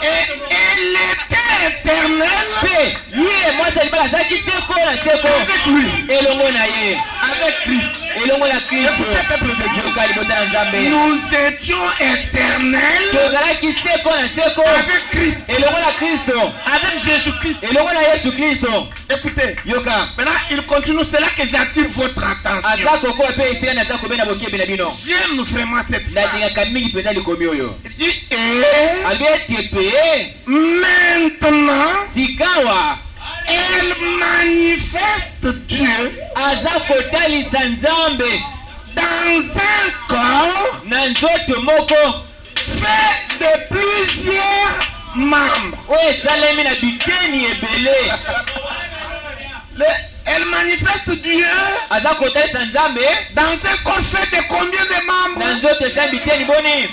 Et elle était éternelle mpe ye mwasi alibala azalaki seko na seko avec lui, elongo na ye avec Christ. elongo na Kristo. Écoutez, peuple de Dieu. yoka libota na Nzambe. Nous étions éternels tozalaki seko na seko avec Christ, elongo na Kristo avec Jésus-Christ. elongo na Yesu Kristo. Écoutez, yoka maintenant il continue, c'est là que j'attire votre attention. aza kokoa mpe esika na aza kobenda bokebi na bino. J'aime vraiment cette phrase. nalingaka mingi mpenza likomi oyo. Il dit, et alobi ete mpe maintenant, sikawa elle manifeste Dieu aza kotalisa Nzambe dans un corps na nzoto moko fait de plusieurs membres. oyo esalemi na biteni ebele. Elle manifeste Dieu aza kotalisa Nzambe dans un corps fait de combien de na membres? nzoto esalemi biteni boni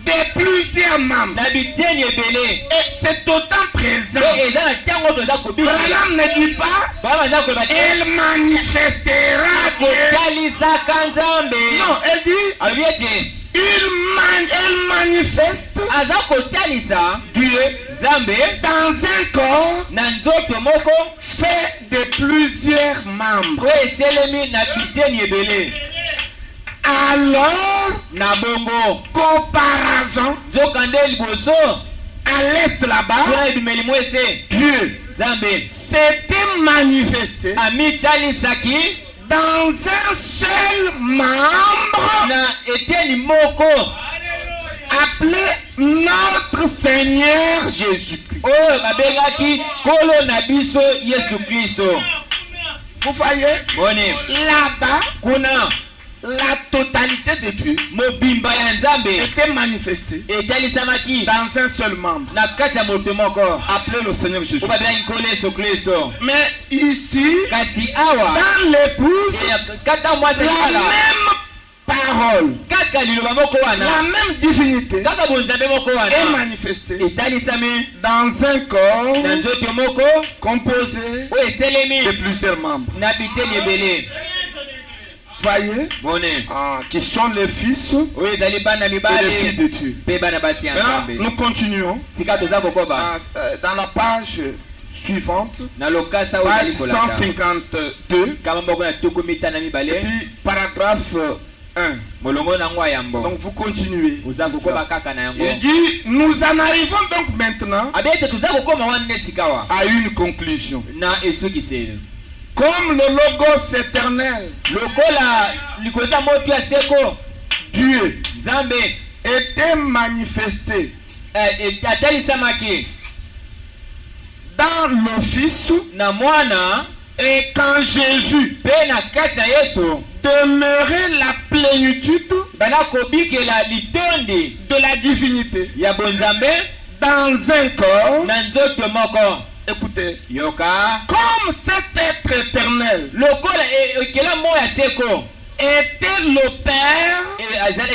De plusieurs membres. na biteni ebele. Et c'est autant présent. pe eza na ntango toza kobika Branham ne dit pas, bana baza koloba te elle manifestera Dieu. kotalisaka Nzambe. Non, elle dit, alobi ete elle manifeste aza kotalisa Dieu Nzambe dans un corps na nzoto moko fait de plusieurs membres. oyo eselemi na biteni ebele. Alors, na bongo qu'auparavant, nzoka nde liboso à l'est là-bas, kuna ebimeli mwese Dieu Nzambe s'était manifesté amitalisaki dans un seul membre na eteni moko appelé notre Seigneur Jésus-Christ. oyo babengaki nkolo na biso Yesu Kristo. Vous voyez, boni là-bas, kuna la totalité de Dieu mobimba ya Nzambe était manifestée etalisamaki dans un seul membre na kati ya moto moko appelé le Seigneur Jésus. oyo babengaki nkolo Yesu Kristo. Mais ici, kasi awa dans l'épouse, kata mwasi la libala même parole, kaka liloba moko wana la même divinité kaka bonzambe moko est wana manifestée etalisami dans un corps na nzoto moko composé oyo eselemi de plusieurs membres. na biteni ebele. Voyez, mone qui sont les fils oyo ezali bana et les mibale filles de Dieu. mpe bana basi ya Maintenant, nzambe. nous continuons sika toza kokoba dans la page suivante, na lokasa oyo page ezali kolata 152, kama moko na tuku mitano mibale puis paragraphe 1. molongo nango ya yambo Donc vous continuez. oza kokoba kaka na yango. Il dit, nous en arrivons donc maintenant abe ete toza kokoma wana nde sika wa à une conclusion. na esukiseli Comme le logos éternel, lokola likoza moto ya seko Dieu, nzambe était manifesté atalisamaki dans le Fils, na mwana et quand Jésus mpe na kati na yesu demeurait la plénitude bana kobikela litondi de la divinité ya bonzambe dans un corps. na nzoto moko. Écoutez, yoka comme cet être éternel lokola ekela mo ya seko était le Père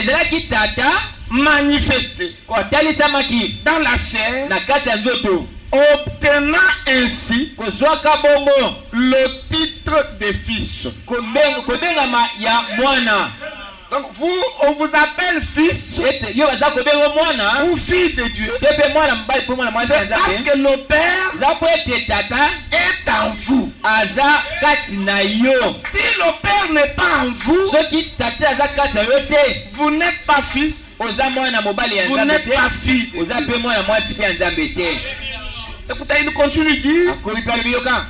ezalaki tata manifesté atalisamaki dans la chair, na kati ya nzoto obtenant ainsi kozwaka bongo le titre de fils. kobengama ya mwana. Donc vous, on vous appelle fils ete yo baza kobenga mwana ou fille de Dieu. te mpe mwana mobali mpe mwana mwasi ya C'est parce nzambe que le Père eza po ete tata est en vous. aza kati na yo. Si le Père n'est pas en vous, soki tata aza kati na yo te vous n'êtes pas fils, oza mwana mobali ya vous nzambe n'êtes pas te fille. oza mpe mwana mwasi mpe ya nzambe te. Écoutez, il continue de dire, akomi mpe alobi yoka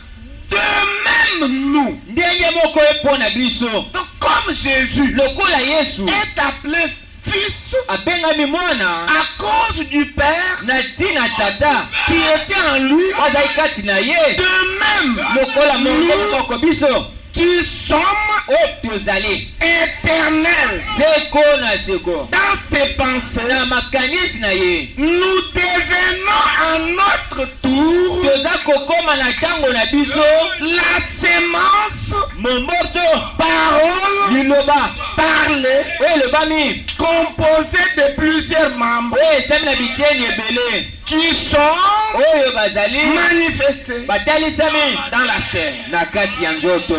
de même nous. ndenge moko mpo na biso Donc comme Jésus lokola yesu est appelé fils abengami mwana à cause du Père na ntina tata qui était en lui, azali kati na ye de même lokola moko nous moko biso qui sommes oyo tozali éternels seko na seko dans ses pensées, na makanisi na ye nous devenons à notre tour toza kokoma na ntango na biso la sémence, momboto parole, liloba parler, oyo elobami composée de plusieurs membres oyo esami na biteni ebele qui sont oyo bazali manifestés batalisami dans la chair. na kati ya nzoto.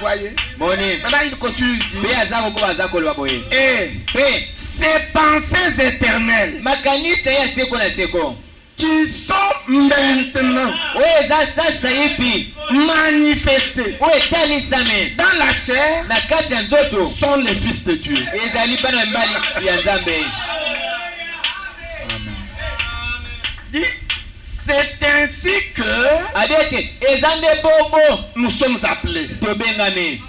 Voyez? moni Maintenant il continue de mpe dire, aza kokoba aza koloba boye et mpe ces pensées éternelles makanisi na ye ya seko na seko qui sont maintenant oyo eza sasa yipi manifestées oyo etalisami dans la chair na kati ya nzoto sont les fils de Dieu. ezali bana mibali ya nzambe. Dit, c'est ainsi que abi ete eza nde bongo nous sommes appelés. tobengami.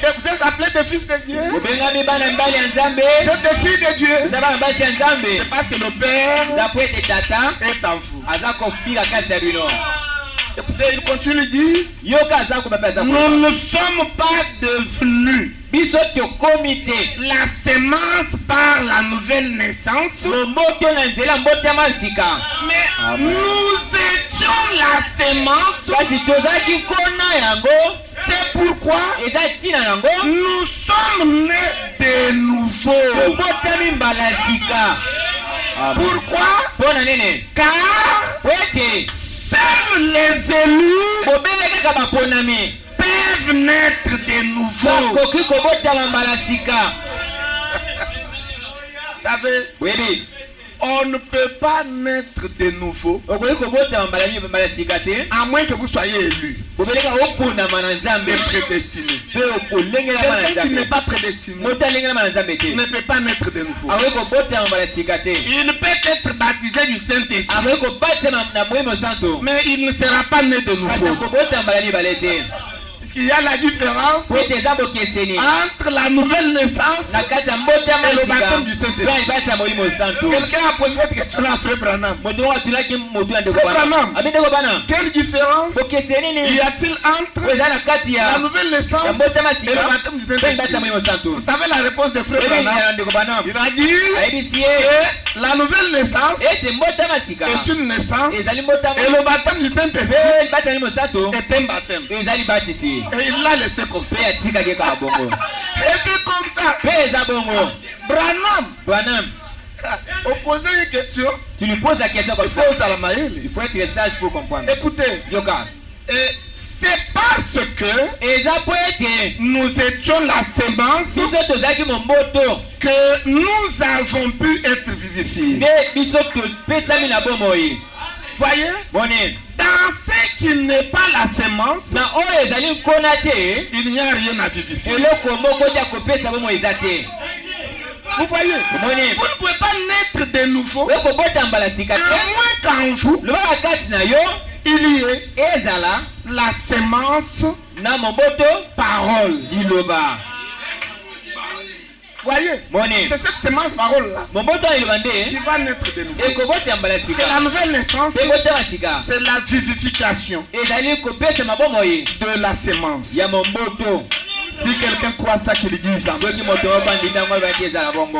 Et vous êtes appelés des fils de Dieu, obengami bana mibali ya nzambe c'est des filles de Dieu. eza bana basi ya nzambe C'est parce que le Père eza po ete tata est en vous. aza kobika kati ya bino. Écoutez, il continue de dire, yoka aza koba mpe aza nous koloba ne sommes pas devenus biso tokomi te la sémence par la nouvelle naissance, momboto na nzela mbotama sika mais nous étions la sémence. kasi tozalaki nkona yango. C'est pourquoi eza ntina yango nous sommes nés de nouveau. tobotami mbala sika. Pourquoi? mpo na nini? Car po ete seuls les élus bobele kaka baponami peuvent naître de nouveau. bakoki kobotama mbala sika. Vous savez, webi on ne peut pas naître de nouveau okoki kobotama mbala sika te à moins que vous soyez élu bobeleka oponama na nzambe et prédestiné. mpe olengelama na Quelqu'un qui n'est nzambe pas prédestiné moto alengelama na nzambe te ne peut pas naître de nouveau. akoki kobotama mbala sika te Il peut être baptisé du Saint-Esprit, akoki kobatama na moyemo santo mais il ne sera pas né de kasi nouveau. akobotama mbala mibale te. Parce qu'il y a la différence po ete eza bokeseni entre la nouvelle naissance. na kati ya mbotama Et le sika baptême du Saint-Esprit. mpe ibati ya molimo santo. Quelqu'un a posé cette question-là à Frère Branham. moto moko atulaki motu ya ndeko Frère bana Branham. abi ndeko bana Quelle différence bokeseni y nini a-t-il entre oyo eza na kati la ya nouvelle ya naissance mbotama et sika le baptême du mpe ibati ya Saint-Esprit? molimo santo? Vous savez la réponse de Frère ebengana Branham? na ndeko bana Il a dit ayebisi ye que la nouvelle naissance ete mbotama sika est une naissance ezali mbotama et le baptême du Saint-Esprit mpe ibati ya molimo santo est un baptême. ezali batisi. Et il l'a laissé comme ça. Pe atikaki kaka bongo. Et puis comme ça, Pe eza bongo. Branham, opposer une question, tu lui poses la question comme il ça. faut à la maille. Il faut être sage pour comprendre. Écoutez, Yoka. et c'est parce que Eza po ete nous étions la sémence biso tozalaki momboto que nous avons pu être vivifiés. nde biso topesami na bomoi. Voyez, Boni, dans ce qui n'est pas la sémence, na oyo ezali nkona te, il n'y a rien à vivifier. eloko moko te ya kopesa bomoi eza te. Vous voyez, Boni, vous ne pouvez pas naître de nouveau, oyo kobota mbala sika à te, moins qu'en vous, lobaka kati na yo il y ait ezala la sémence na momboto parole. liloba. Voyez, Boni, c'est cette sémence parole là momboto liloba qui nde va naître de nouveau. ekobota mbala C'est sika. la nouvelle naissance, Ekotaka sika. c'est la vivification Ezali kopesa bomoi de la sémence. ya momboto. Si quelqu'un croit ça, qu'il dise amen. Soki moto moko andimi yango ebaki ezala bongo.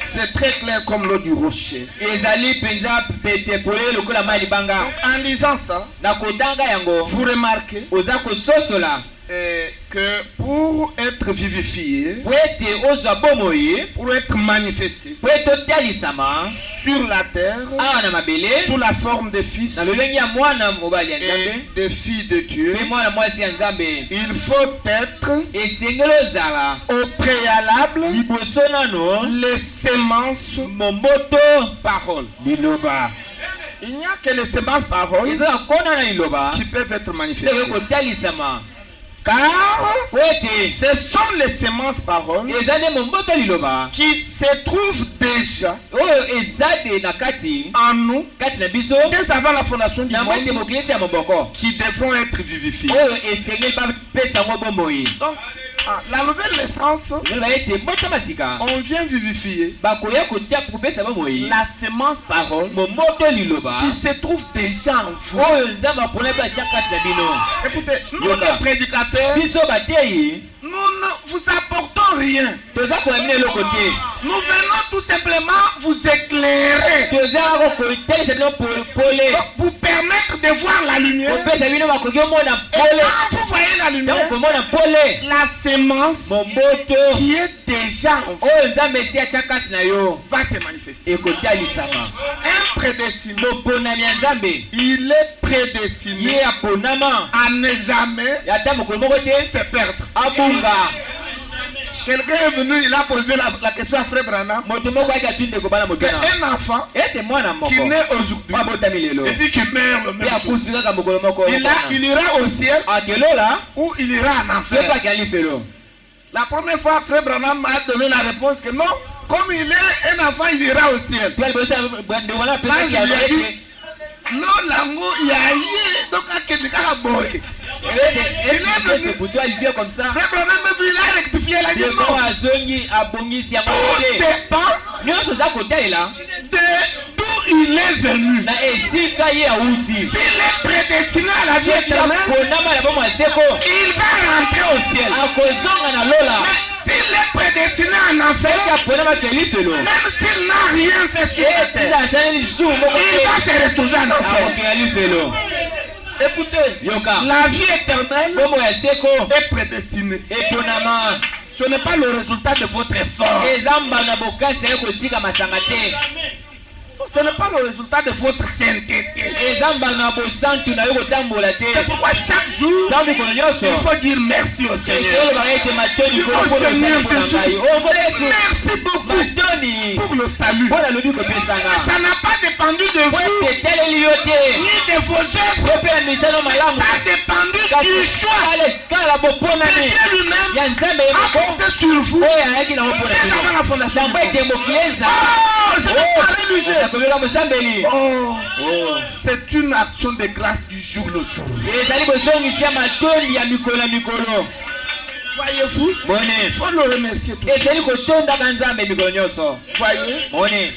C'est très clair comme l'eau du rocher. Ezali penza pete pole lokola mai libanga. En lisant ça, Na kotanga yango vous remarquez oza kososola que pour être vivifié, po ete ozwa bomoi pour être manifesté po ete otalisama sur la terre, awa na mabele sous la forme de fils na lolenge ya mwana mobali ya et nzambe de filles de Dieu, mpe mwana mwasi ya nzambe, il faut être esengeli ozala au préalable liboso nano les sémences momboto paroles. liloba. Il n'y a que les sémences paroles Ezala nkona na liloba qui peuvent être ndenge manifestées. kotalisama Car po ete ce sont les sémences paroles eza nde momboto liloba qui se trouvent déjà oyo eza de na kati en nous kati na biso dès avant la fondation du na mwa ete monde mokili ti ya moboko qui devront être vivifiés. oyo esengeli bapesa yango bomoi. Donc, la nouvelle naissance, Loba ete mbota masika on vient vivifier bakoya kotia kopesa bomoi la sémence parole momboto liloba qui se trouve déjà en vous. oyo nzambe apona mpe atia kati na bino. Écoutez, nous Yoka. les prédicateurs, Biso bateyi nous ne vous apportons rien. toza koyamina eloko te, Nous venons tout simplement vous éclairer, toza kotelesa bino pole vous permettre de voir la lumière. kopesa bino bakoki omona Et pole. quand vous voyez la lumière, Ntango komona pole la sémence momboto qui est déjà en vous oyo nzambe esi atia kati na yo va se manifester. ekotalisama. Un prédestiné, moponami ya nzambe il est prédestiné ye aponama à ne jamais ata mokolo moko te se perdre. abunga. Quelqu'un est venu, il a posé la question à Frère Branham. Moto moko ayaki atuni ndeko bana motuna Un enfant ete mwana qui moko naît aujourd'hui abotami lelo et puis qui meurt le pe même jour, akufi kaka mokolo moko il ira au ciel akelola ou il ira en pe enfer. akea lifelo. La première fois, Frère Branham m'a donné la réponse que non, comme il est un enfant, il ira au ciel. Pe liboso ya ndeko bana Là, apesaki je yango lui ai ete dit, non, l'amour, il y a rien, donc à quelqu'un qui a boy. ese butu alizie comme ça Frère Branham, il a rectifié, il a dit ndeko non. azongi abongisi yango Tout te dépend nyonso oza kotalela de d'où il est venu. na esika ye awuti. S'il est prédestiné à la vie éternelle, aponama na bomo ya seko il va rentrer au ciel. akozonga na lola. Mais s'il est prédestiné en enfer, soki aponamaki elifelo même s'il n'a rien fait sur la terre, eza asaleli lisumu moko il va te se retrouver en enfer. akokea lifelo. Écoutez, Yoka la vie éternelle bomo ya seko est prédestinée. eponama Ce n'est pas le résultat de votre effort. eza mbala bokasi na ye kotika masanga te, Ce n'est pas le résultat de votre sainteté. eza mbala na bosantu na yo kotambola te. C'est pourquoi chaque jour, ntango mikolo nyonso il faut dire merci au Seigneur. esolobaka ete matoni mpona ngai ongola yesu Merci beaucoup matoni pour le salut. mpo nalobi kopesanga Ça n'a pas dépendu de po vous, ete eteleli yo te ni de vos œuvres. po mpe na misano malamu Ça a dépendu du choix kala que boponami Dieu lui-même ya nzambe a yemoko porté sur vous. oyo ayaki nango mpona Dès avant la bino fondation ntango du ete monde. mokili eza Oh, je vais parler du jeu. akomeka mosambeli. Oh, c'est une action de grâce du jour le jour. ezali bozongisi ya matondi ya mikolo na mikolo. Voyez-vous, Mone il faut le remercier tout. ezali kotondaka nzambe mikolo nyonso. Voyez, Mone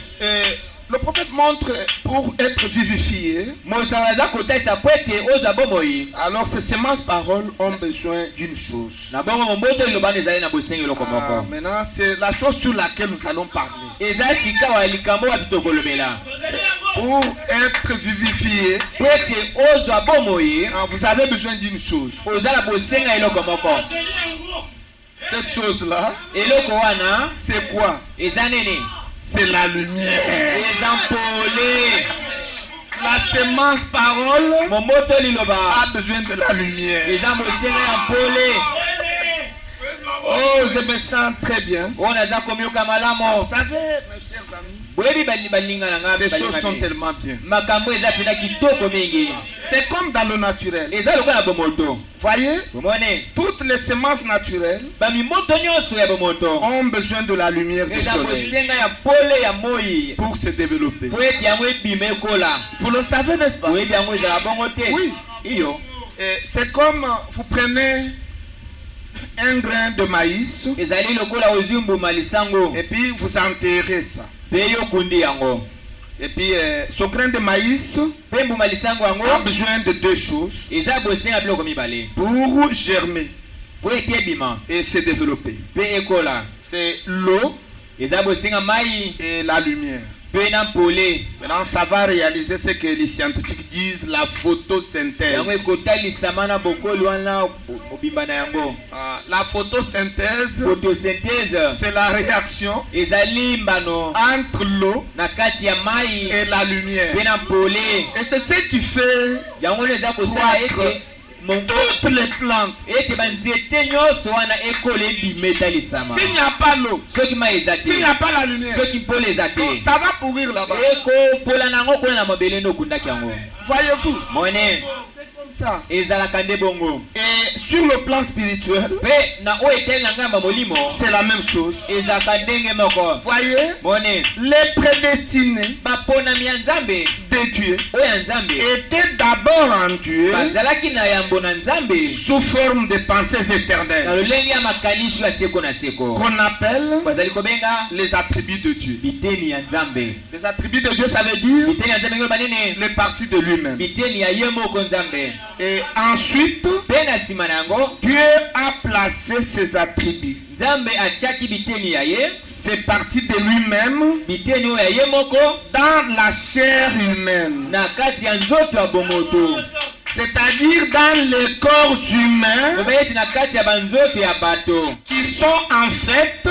le prophète montre pour être vivifié. mosala aza kotalisa po ete ozwa bomoi. Alors ces semences paroles ont besoin d'une chose. Na bongo momboto elobana ezali na bosengeloko moko. Maintenant, c'est la chose sur laquelle nous allons parler. eza sika wa likambo wapi tokolobela. pour être vivifié, vous avez besoin d'une chose. Cette chose-là, c'est quoi? C'est la lumière. La semence parole a besoin de la lumière. Oh, je me sens très bien. Vous savez, mes chers amis, ces choses sont tellement bien. C'est comme dans le naturel. Voyez, toutes les semences naturelles ont besoin de la lumière du soleil pour se développer. Vous le savez, n'est-ce pas? Oui. C'est comme vous prenez un grain de maïs et puis vous enterrez ça. Et puis ce grain de maïs a besoin de deux choses pour germer et se développer. C'est l'eau et la lumière. Maintenant, ça va réaliser ce que les scientifiques disent, la photosynthèse. La photosynthèse, c'est la réaction entre l'eau et la lumière. Et c'est ce qui fait croître toutes les plantes. S'il n'y a pas l'eau, s'il n'y a pas la lumière, ça va pourrir là-bas. Voyez-vous, ça. Et sur le plan spirituel, c'est la même chose. Voyez, les prédestinés de Dieu étaient d'abord en Dieu sous forme de pensées éternelles qu'on appelle les attributs de Dieu. Les attributs de Dieu, ça veut dire les parties de lui-même. Et ensuite, Dieu a placé ses attributs, c'est parti de lui-même dans la chair humaine, c'est-à-dire dans les corps humains qui sont en fait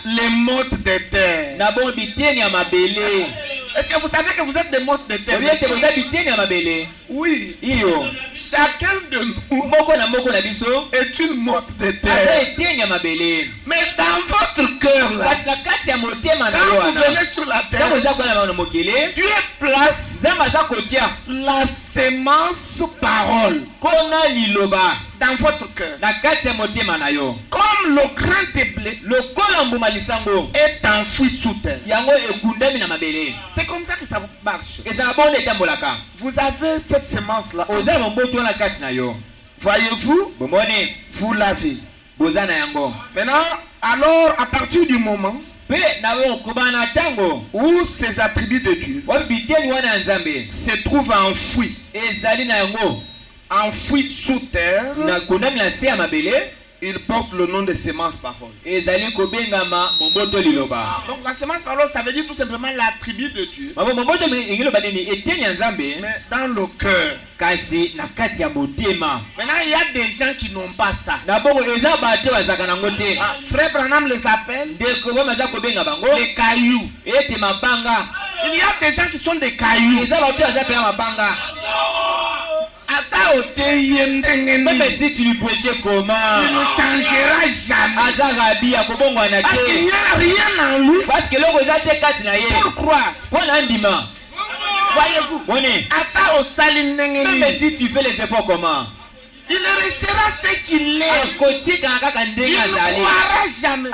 les mottes de terre. Est-ce que vous savez que vous êtes des mottes de terre? Oui. Chacun de nous est une motte de terre. Mais dans votre cœur, là, quand vous venez sur la terre, Dieu place la semence parole dans votre cœur. Comme le grain de blé est enfoui sous terre. C'est comme ça que ça marche. Vous avez cette semence-là. Voyez-vous, vous l'avez. Maintenant, alors à partir du moment où ces attributs de Dieu se trouvent enfouis sous terre, il porte le nom de semence parole. Donc la semence parole, ça veut dire tout simplement l'attribut de Dieu. Mais dans le cœur. Maintenant, il y a des gens qui n'ont pas ça. Frère Branham les appelle les cailloux. Il y a des gens qui sont des cailloux. Même si tu lui prêchais comment, il ne changera jamais. Parce qu'il n'y a rien en lui. Parce que pourquoi? Voyez-vous, même si tu fais les efforts comment, il restera ce qu'il est. Il ne croira jamais.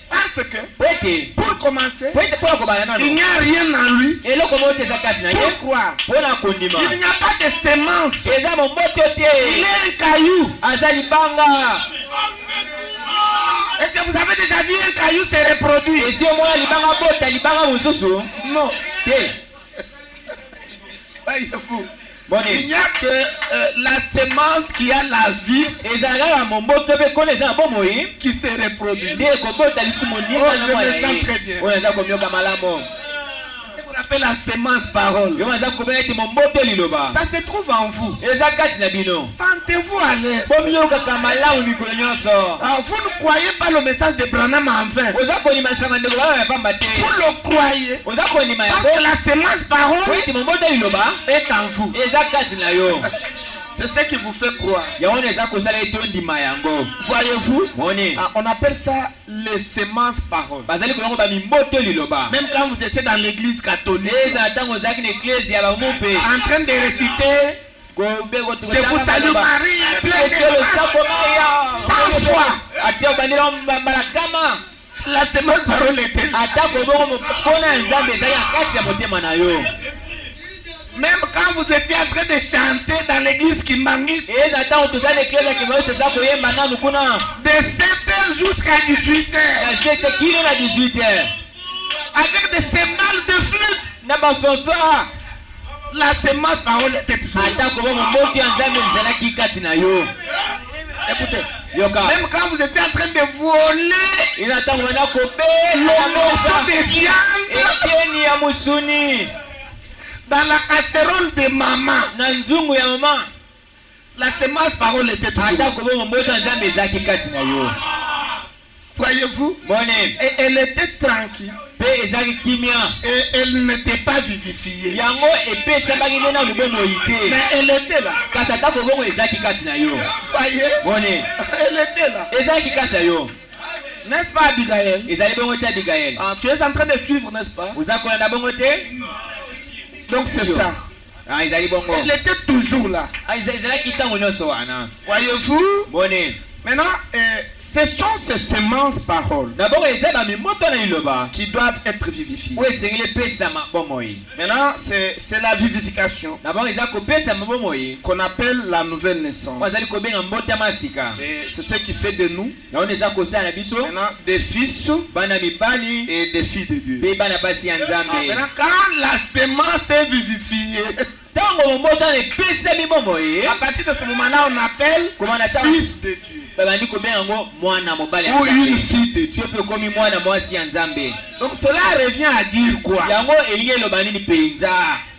Parce que, pour commencer, il n'y a rien en lui. Pourquoi? Il n'y a pas de semence. Il est un caillou. Est-ce que vous avez déjà vu un caillou se reproduire? Non. Voyez-vous, il n'y a que la semence qui a la vie qui se reproduit. Oh, je me sens très bien. appelle la sémence parole. Yo maza ko benga ti momboto liloba. Ça se trouve en vous. Eza kati na bino. Sentez-vous à l'aise. Bomiyo kaka malamu mikolo nyonso. Vous ne croyez pas le message de Branham en vain. Oza ko ni masanga ndeko ba ya pamba te. Vous le croyez. Oza ko ni Parce que la sémence parole ti momboto liloba est en vous. eza kati na yo. C'est ce qui vous fait croire. Yango eza ko sala etondi mayango. Voyez-vous? Moni. On appelle ça les sémences paroles. Bazali ko yango ba mimboto liloba. Même quand vous étiez dans l'église catholique, Eza tango zaki na église ya ba mupe. en train de réciter, Je je vous salue Marie, pleine de grâce. 100 fois. Ate bandira mbalakama. La sémence parole était là. Ata ko bongo mpona nzambe eza ya kati ya motema na yo. Même quand vous étiez en train de chanter dans l'église Kimbangi, Eza tango tozali église ki moyo teza koyemba nanu kuna. de 7h jusqu'à 18h, Na 7 kilo na 18h. avec des cymbales de flûte, Na ba fanfare. la sémence parole était toujours là. Ata ko bongo mboki ya nzambe ezalaki kati na yo. Écoutez, Yoka. même quand vous étiez en train de voler Ina tango wana ko be le morceau de viande etieni ya musuni. dans la casserole de maman, Na nzungu ya mama. la sémence parole était toujours Ata là. ko bongo mboki ya nzambe ezalaki kati na yo. Voyez-vous? Mone. Et elle était tranquille. Pe ezalaki kimia. Et elle n'était pas vivifiée. Yango epesamaki nde na lubomoi te. Mais elle était là. Kasi ata kobongo ezalaki kati na yo. Voyez? Mone. Elle était là. Ezalaki kati na yo. N'est-ce pas, Abigail? Ezali bongo te Abigail. Tu es en train de suivre, n'est-ce pas? Oza kolanda bongo te? Donc c'est ça. Ah, ezali bongo. Elle était toujours là. Ah, ezalaki ntango nyonso wana. Voyez-vous? Mone. Maintenant, ce sont ces sémences paroles Na bongo eza ba mimoto na liloba. qui doivent être vivifiées. Oyo esengeli epesama bomoi. Maintenant, c'est la vivification Na bongo eza kopesama bomoi. qu'on appelle la nouvelle naissance. Oyo azali kobenga mbotama sika. Et c'est ce qui fait de nous Yango eza kosala na biso. maintenant des fils Bana mibali. et des filles de Dieu. Pe bana basi ya nzambe. Maintenant, quand la sémence est vivifiée, Tango mboto na epesami bomoi. à partir de ce moment-là, on appelle Komana tango. fils de Dieu Babandi kobenga yango mwana mobali ya ou une nzambe. fille de Dieu. Pe komi mwana mwasi ya nzambe. Donc cela revient à dire quoi? Yango elingi eloba nini penza?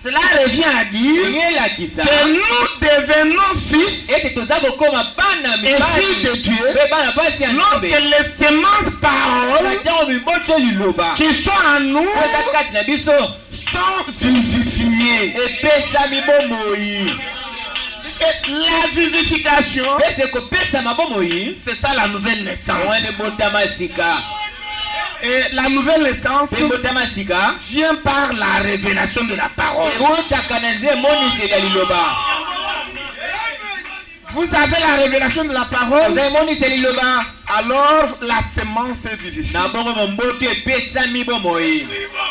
Cela revient à dire Elingi elakisa que nous devenons fils ete toza kokoma bana et filles de mibali Dieu pe bana basi ya lorsque nzambe. les sémences paroles Ntango miboto liloba qui sont en nous oyo eza kati na biso sont vivifiées. epesami bomoi. Et la vivification, Pese kopesama bomoi c'est ça la nouvelle naissance. wana ebotama sika. Et la nouvelle naissance Pe ebotama sika vient par la révélation de la parole. ewutaka na nzela emoniseli ya liloba. Vous avez la révélation de la parole, Oza emoniseli liloba. alors la sémence est vivifiée. Na bongo momboto epesami bomoi.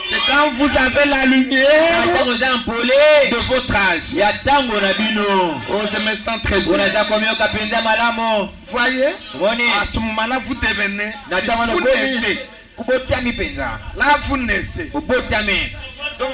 C'est quand vous avez la lumière Ntango oza mpole de votre âge. ya ntango na bino. Oh, je me sens très bien. Onaza komioka penza malamu. Voyez, Moni. à ce moment-là, vous devenez, Na ntango vous nakomi naissez. kubotami penza. Là, vous naissez. Obotami. Donc,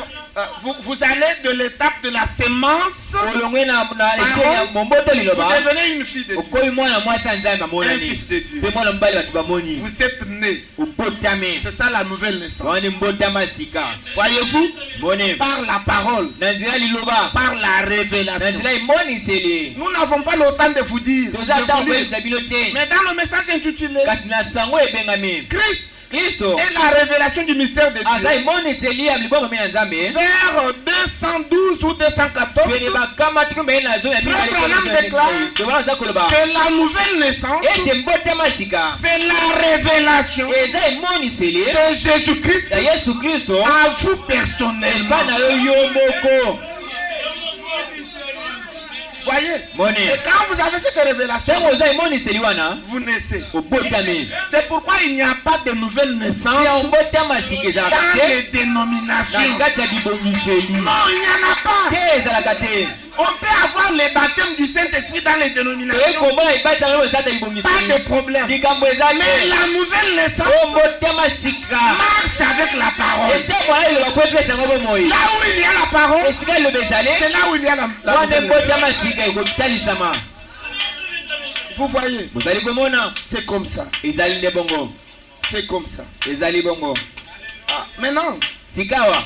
vous allez de l'étape de la sémence, Olongwe na ekeni ya momboto vous liloba. devenez une fille de Dieu. Okoyi mwana mwasi ya nzambe Un amonani. fils de Dieu. Pe mwana mobali bato bamoni. Vous êtes né. Obotami. C'est ça la nouvelle naissance. Wani mbotama sika. Voyez-vous, Moni. par la parole, Na nzela liloba. par la Na révélation. nzela emoniseli. Nous n'avons pas le temps de vous dire. Toza de ntango vous dire. koyebisa bino te. Mais dans le message intitulé Kasi na sango ebengami. Christ Kristo et la révélation du mystère de aza Dieu, emoniseli ya libongo mi na nzambe. vers 212 ou 214, Pene bakama tukumbe na zo ya Frère Branham déclare que la nouvelle naissance, ete mbotama sika c'est la révélation eza emoniseli de Jésus-Christ ya Yesu Kristo à vous personnellement. epa na yo moko. Voyez? Moni. Et quand vous avez cette révélation, Ntango oza emoniseli wana vous naissez. obotami. C'est pourquoi il n'y a pas de nouvelle naissance Ya mbotama sika ezalaka dans te les dénominations. na kati ya bibongiseli Non, il n'y en a pas. te ezalaka te. On peut avoir les baptêmes du Saint-Esprit dans les dénominations. ekomona ebatisa ngo esata Pas libongiseli de problème. likambo eza Mais te. la nouvelle naissance o mbotama sika marche avec la parole. etembo na liloba po epesa yango bomoi. Là où il y a la parole, esika liloba ezali c'est là où il y a la wana nouvelle naissance. mbotama sika ekotalisama. Vous voyez, Bozali komona c'est comme ça. ezali nde bongo. C'est comme ça. Ezali bongo. Maintenant, Sikawa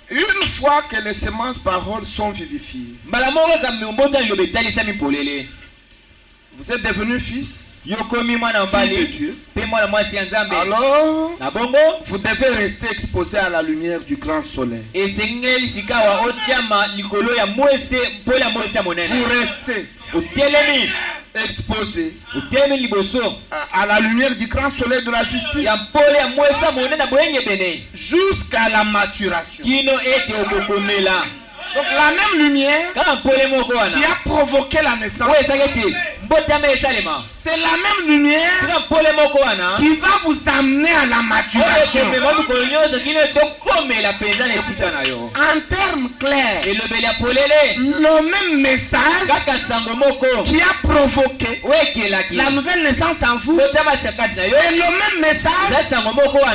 Une fois que les semences paroles sont vivifiées, vous êtes devenu fils, fille de Dieu. Alors, vous devez rester exposé à la lumière du grand soleil. Vous restez exposé à la lumière du grand soleil de la justice jusqu'à la maturation. Donc la même lumière qui a provoqué la naissance, c'est la même lumière qui va vous amener à la maturation. En termes clairs, le même message qui a provoqué la nouvelle naissance en vous est le même message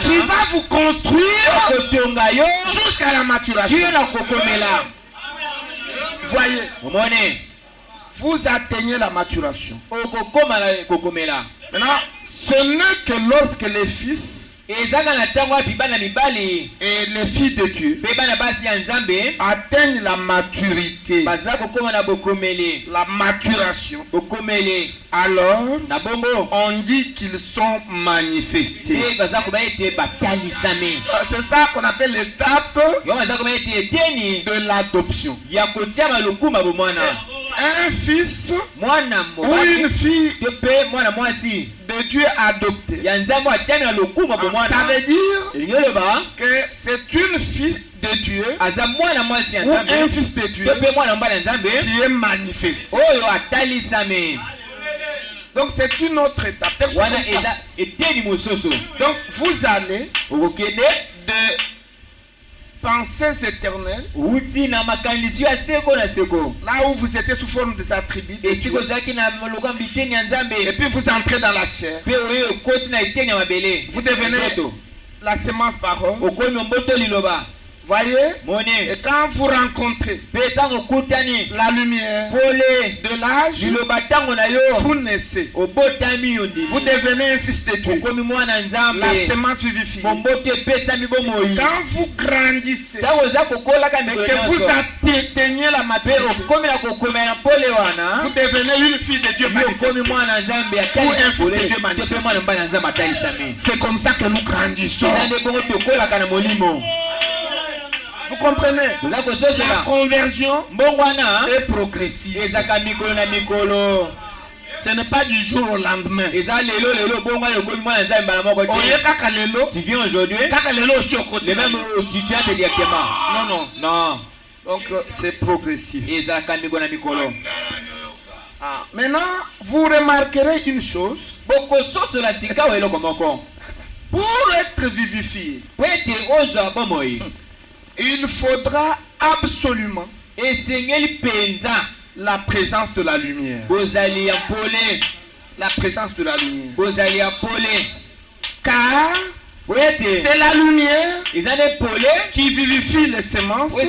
qui va vous construire jusqu'à la maturation. Voyez, vous atteignez la maturation. Maintenant, ce n'est que lorsque les fils et les filles de Dieu atteignent la maturité, la maturation, alors on dit qu'ils sont manifestés. C'est ça qu'on appelle l'étape de l'adoption. Un fils ou une fille de Dieu adopté, ça veut dire que c'est une fille de Dieu ou un fils de Dieu qui est manifesté. Donc c'est une autre étape. Donc vous allez de pensées éternelles, là où vous étiez sous forme des attributs de Dieu, et puis vous entrez dans la chair, vous devenez la semence parole. Voyez, et quand vous rencontrez la lumière de l'âge, vous naissez, vous devenez un fils de Dieu, la semence vivifiée. Quand vous grandissez et que vous atteignez la maturité, vous devenez une fille de Dieu manifestée ou un fils de Dieu manifesté. C'est comme ça que nous grandissons. Vous comprenez? La conversion est progressive. Ce n'est pas du jour au lendemain. Tu viens aujourd'hui, les mêmes tu as directement. Non. Donc c'est progressif. Maintenant, vous remarquerez une chose. Pour être vivifié, il faudra absolument la présence de la lumière. La présence de la lumière. Car c'est la lumière qui vivifie les semences. Et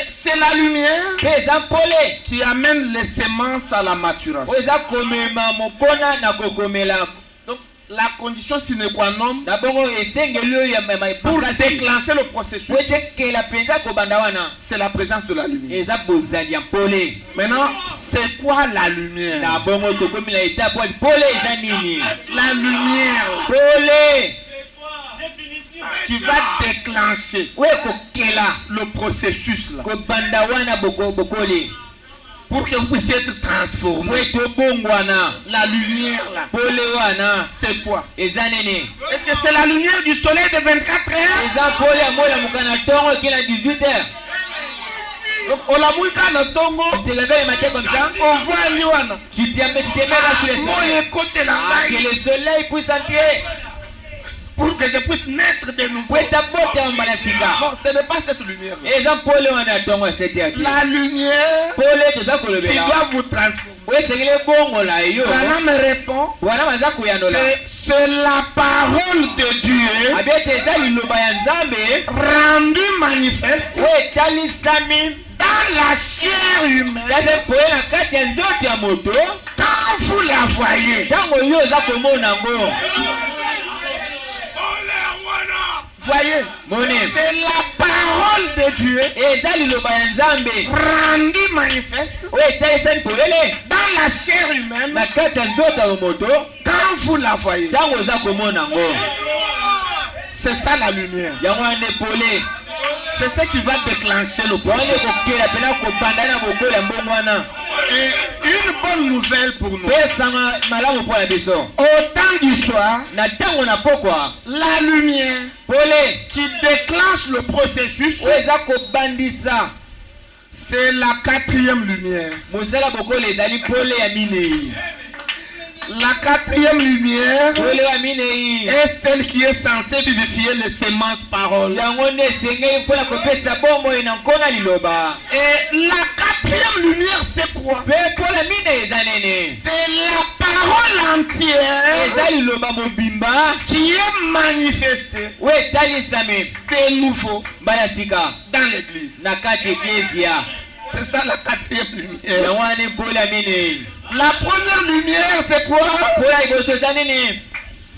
c'est la lumière qui amène les semences à la maturation. Donc la condition sine qua non pour déclencher le processus, c'est la présence de la lumière. Maintenant, c'est quoi la lumière? La lumière qui va déclencher le processus là, pour que vous puissiez être transformé. La lumière là, c'est quoi? Est-ce que c'est la lumière du soleil de 24 heures? Donc, on te lèves le matin comme ça, tu te mets là sur le soleil, que le soleil puisse entrer, pour que je puisse naître de nouveau. Non, ce n'est pas cette lumière. La lumière qui doit vous transformer. Voilà me répond que c'est la parole de Dieu rendue manifeste dans la chair humaine. Quand vous la voyez, Voyez, moni c'est la parole de Dieu eza liloba ya nzambe rendue manifeste oyo etalisani polele dans la chair humaine na kati ya nzoto ya moto quand vous la voyez. ntango oza komona yango. C'est ça la lumière. yango wana epole C'est ce qui va déclencher le wana processus. ekokela mpena kobanda na bokola mbongo wana. Et une bonne nouvelle pour nous. pesanga malamu mpo na biso Au temps du soir, na ntango na pokwa la lumière pole qui déclenche le processus, oyo eza kobandisa c'est la quatrième lumière. mosala bokola ezali pole ya minei. La quatrième lumière pole ya minei est celle qui est censée vivifier les semences paroles. yango nde esengeli mpona kopesa bomoi na nkona liloba. Et la quatrième lumière, c'est quoi? mpe pole ya minei eza nene C'est la parole entière eza liloba mobimba qui est manifestée oyo etalisami de nouveau mbala sika dans l'église. na kati eklesia. C'est ça la quatrième lumière. yango wana pole ya minei. La première lumière, c'est quoi? pole ya liboso eza nini?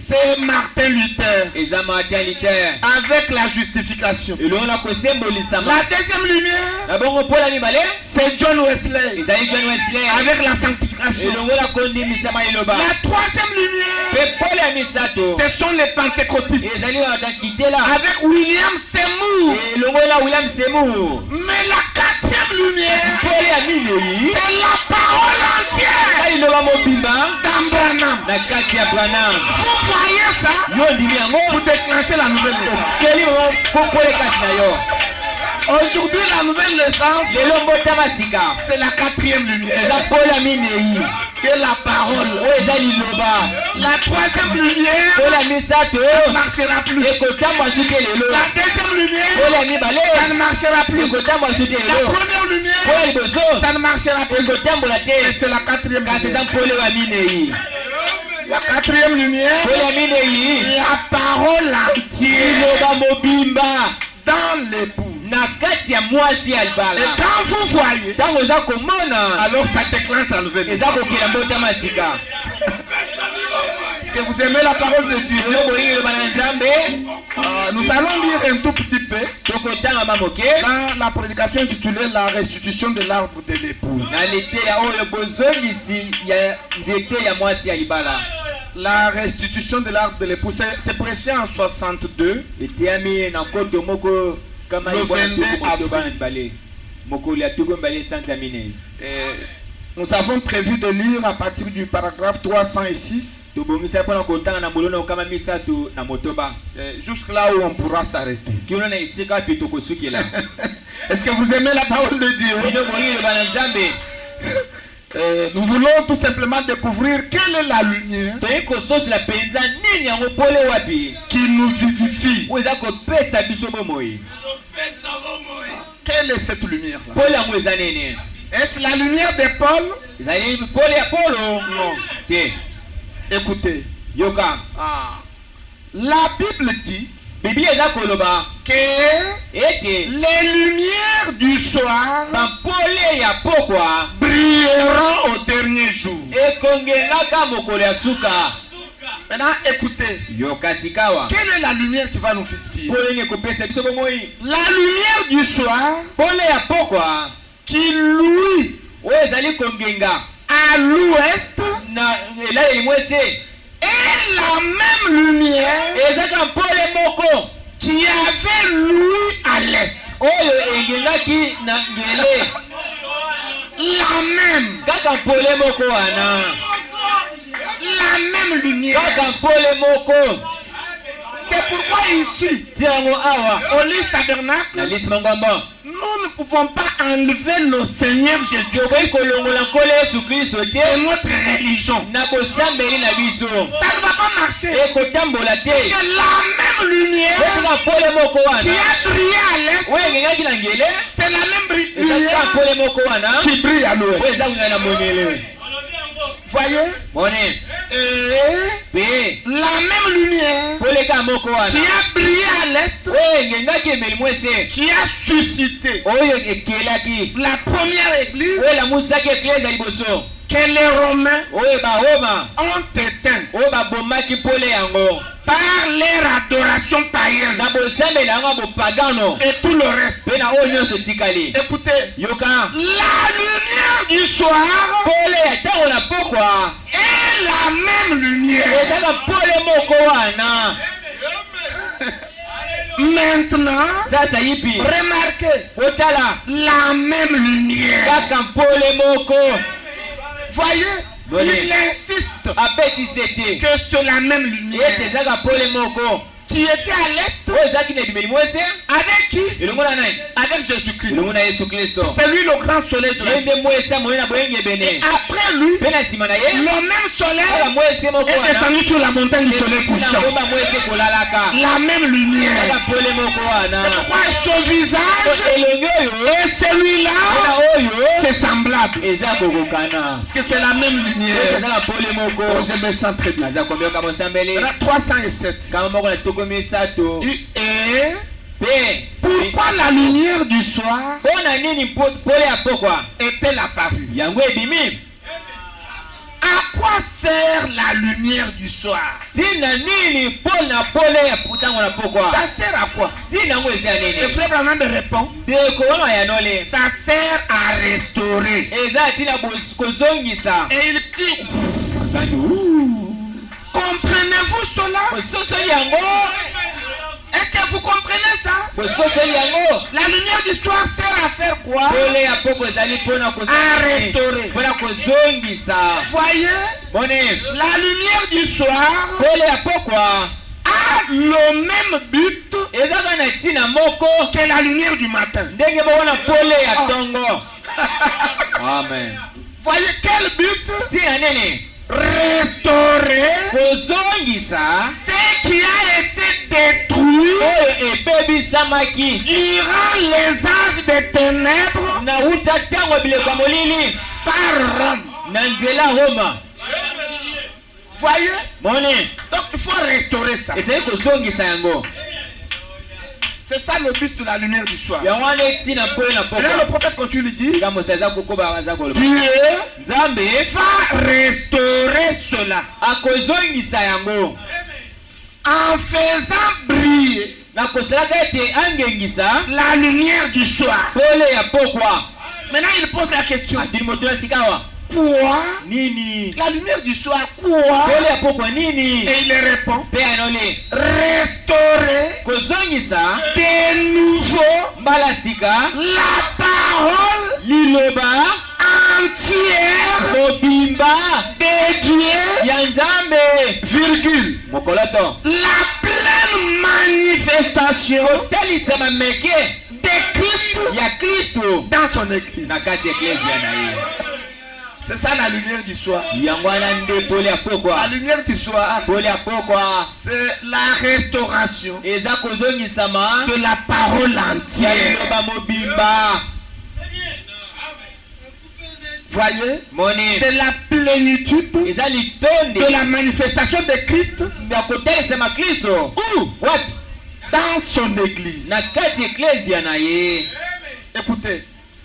C'est Martin Luther eza martin luther avec la justification. elongo na kosembolisama. La deuxième lumière, na bongo pole ya mibale c'est John Wesley ezali john wesley avec la sanctification. elongo na kondimisama liloba. La troisième lumière, mpe pole ya misato ce sont les pentecôtistes ezali batakitela avec William Seymour. elongo na william seymour. Mais la quatrième lumière, pole ya minei c'est la parole entière eza liloba mobimba d'Abraham. na kati ya branam. Vous voyez ça? yo ndimi yango Vous déclenchez la nouvelle naissance. keli pole kati na yo. Aujourd'hui, la nouvelle naissance, lelo mbotama sika c'est la quatrième eza lumière, pole ya minei qui est la parole. oyo eza liloba. La troisième lumière pole ya misato ne marchera plus. ekotambwa su te lelo. La deuxième lumière, pole ya mibale ça ne marchera plus. ekotambwa su te La lelo. première pole lumière, ya liboso ça ne marchera plus. ekotambola Et te c'est la quatrième kasi eza lumière. pole ya minei. La quatrième lumière, pole ya minei la parole entière liloba mobimba dans l'épouse. na kati ya mwasi ya Et libala. quand vous voyez, ntango oza komona alors ça déclenche la nouvelle eza naissance. kokela mbotama sika. Est-ce que vous aimez la parole de Dieu? lelo bolingi eloba na nzambe Nous allons lire un tout petit peu tokotangama moke dans la prédication intitulée La restitution de l'arbre de l'épouse. na liteya oyo bozongisi ya nzete ya mwasi ya libala. La restitution de l'arbre de l'épouse, c'est prêché en 62. eteyami na nkoto moko kama Le ebwana 22 tuku motoba na mibale mokoli ya tuku mibale sanza ya minei. Nous avons prévu de lire à partir du paragraphe 306 tobongisa mpona kotanga na molona okama misato na motoba jusque là où on pourra s'arrêter. kino na esika wapi tokosukela. Est-ce que vous aimez la parole de Dieu? bino bolingi eloba na nzambe. Nous voulons tout simplement découvrir quelle est la lumière toyei kososela mpenza nini yango pole wapi qui nous vivifie. oyo eza kopesa biso bomoi. Quelle est cette lumière-là? pole yango eza nini? Est-ce la lumière de Paul? ezali pole ya polo Non. te. Écoutez, yoka la Bible dit biblia eza koloba que ete les lumières du soir bampole ya pokwa brilleront au dernier jour. ekongengaka mokolo ya suka. Maintenant, écoutez, yoka sikawa quelle est la lumière qui va nous vivifier? pole nini ekopesa biso bomoi? La lumière du soir pole ya pokwa qui luit oyo ezali kongenga à l'ouest na elaleli mwese est la même lumière ezaka mpole moko qui avait lui à l'est. oyo engengaki na ngele. La même, kaka mpole moko wana la même lumière. kaka mpole moko. C'est pourquoi ici, tia yango awa au lys tabernacle, na lisi mangwamba nous ne pouvons pas enlever le Seigneur Jésus tokoki kolongola nkolo yesu kristo de te notre religion. na bosambeli na biso Ça ne va pas marcher. ekotambola te. Que la même lumière ezaka mpole moko qui wana a brillé à l'est, oyo engengaki na ngele c'est la même ezaka lumière mpole moko wana qui brille à l'ouest. oyo eza kunga na mongele. Voyez? mone Et mpe la même lumière mpole kaka moko qui wana a brillé à l'est, oyo engengaki emeli mwese qui a suscité oyo ekelaki la première église, oyo elamusaki eklese ya liboso qui que les Romains oyo baroma ont éteint oyo babomaki pole yango par leur adoration païenne na bosambela yango bopagano et tout le reste. mpe na oyo nyonso etikali. Écoutez, yoka la lumière du soir pole ya ntango na pokwa est la même lumière. ezaka pole moko wana. Maintenant, sasa yipi remarquez, otala la même lumière. kaka pole moko. Voyez, Voyez. il insiste abetisete que c'est la même lumière ete ezaka pole moko qui était à l'est oyo ezalaki na ebimeli mwese avec qui? elongo na nani Avec Jésus-Christ. elongo na yesu kristo. C'est lui le grand soleil de la ye vie. nde mwese amoye na boyengebene Après lui, mpe na nsima na ye le même soleil kaka mwese moko est descendu sur la montagne du soleil couchant. ngomba mwese kolalaka La même lumière. kaka pole moko wana. Pourquoi ce visage elongi oyo et celui-là, na oyo c'est semblable. eza kokokana Parce que c'est la même lumière. ezaka pole Oh, moko. je me sens très bien. aza komioka mosambeli 307. kama moko na toko misato Et mpe pourquoi la lumière du soir mpona nini pole ya pokwa est-elle apparue? yango ebimi. À quoi sert la lumière du soir? ntina nini mpona pole ya ntango na pokwa Ça sert à quoi? ntina yango eza ya Le nini. frère Branham me répond. ndeko wana yanole Ça sert à restaurer. eza ntina kozongisa. Et il crie. Comprenez-vous cela? bososoli yango Est-ce que vous comprenez ça? bososoli yango. La lumière du soir sert à faire quoi? pole ya poko ezali mpona À restaurer. mpona kozongisa. Voyez, bone la lumière du soir pole ya pokwa a le même but ezaka na ntina moko que la lumière du matin. ndenge moko na pole ya ntongo. amen. Voyez quel but? ntina nini Restaurer kozongisa ce qui a été détruit oyo ebebisamaki durant les âges des ténèbres na uta ntango bileko ya molili par Rome. na nzela roma. Voyez? moni Donc il faut restaurer ça. ezali kozongisa yango. C'est ça le but de la lumière du soir. yango wana etina pole na Là, le pokwa. prophète continue dit, sika moto aza kokoba aza koloba Dieu nzambe va restaurer cela akozongisa yango en faisant briller na kosalaka ete angengisa la lumière du soir. pole ya pokwa. Maintenant, il pose la question. atili moto na sika awa Quoi? nini La lumière du soir, quoi? pole ya pokwa nini. Et il répond, mpe anoli restaurer kozongisa de nouveau mbala sika la parole liloba entière mobimba de Dieu, ya nzambe virgule, mokoloto la pleine manifestation talisama meke de Christ ya kristo dans son église. na kati ya eklezia na ye. C'est ça la lumière du soir. yango wana nde pole ya La pokwa. lumière du soir, pole ya pokwa c'est la restauration eza kozongisama de la parole ya entière. liloba mobimba. Voyez? moni C'est la plénitude eza litonde de la manifestation de Christ ya kotelesema kristo où? wapi Dans son église. na kati ya eklezia na ye. Écoutez,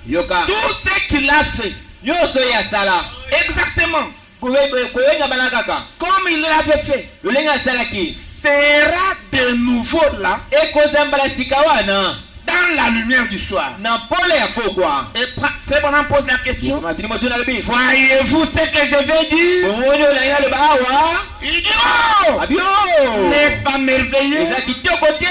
yoka tout ce qu'il a fait, nyonso oyo asala exactement koyengamana kaka comme il l'avait fait, lolenge asalaki sera de nouveau là ekozambala sika wana dans la lumière du soir. na pole ya pokwa. Et Frère Branham pose la question. matini motu nalobi Voyez-vous ce que je vais dire? omoni olangi naloba awa Il dit, oh, abio n'est-ce pas merveilleux? eza kitoko te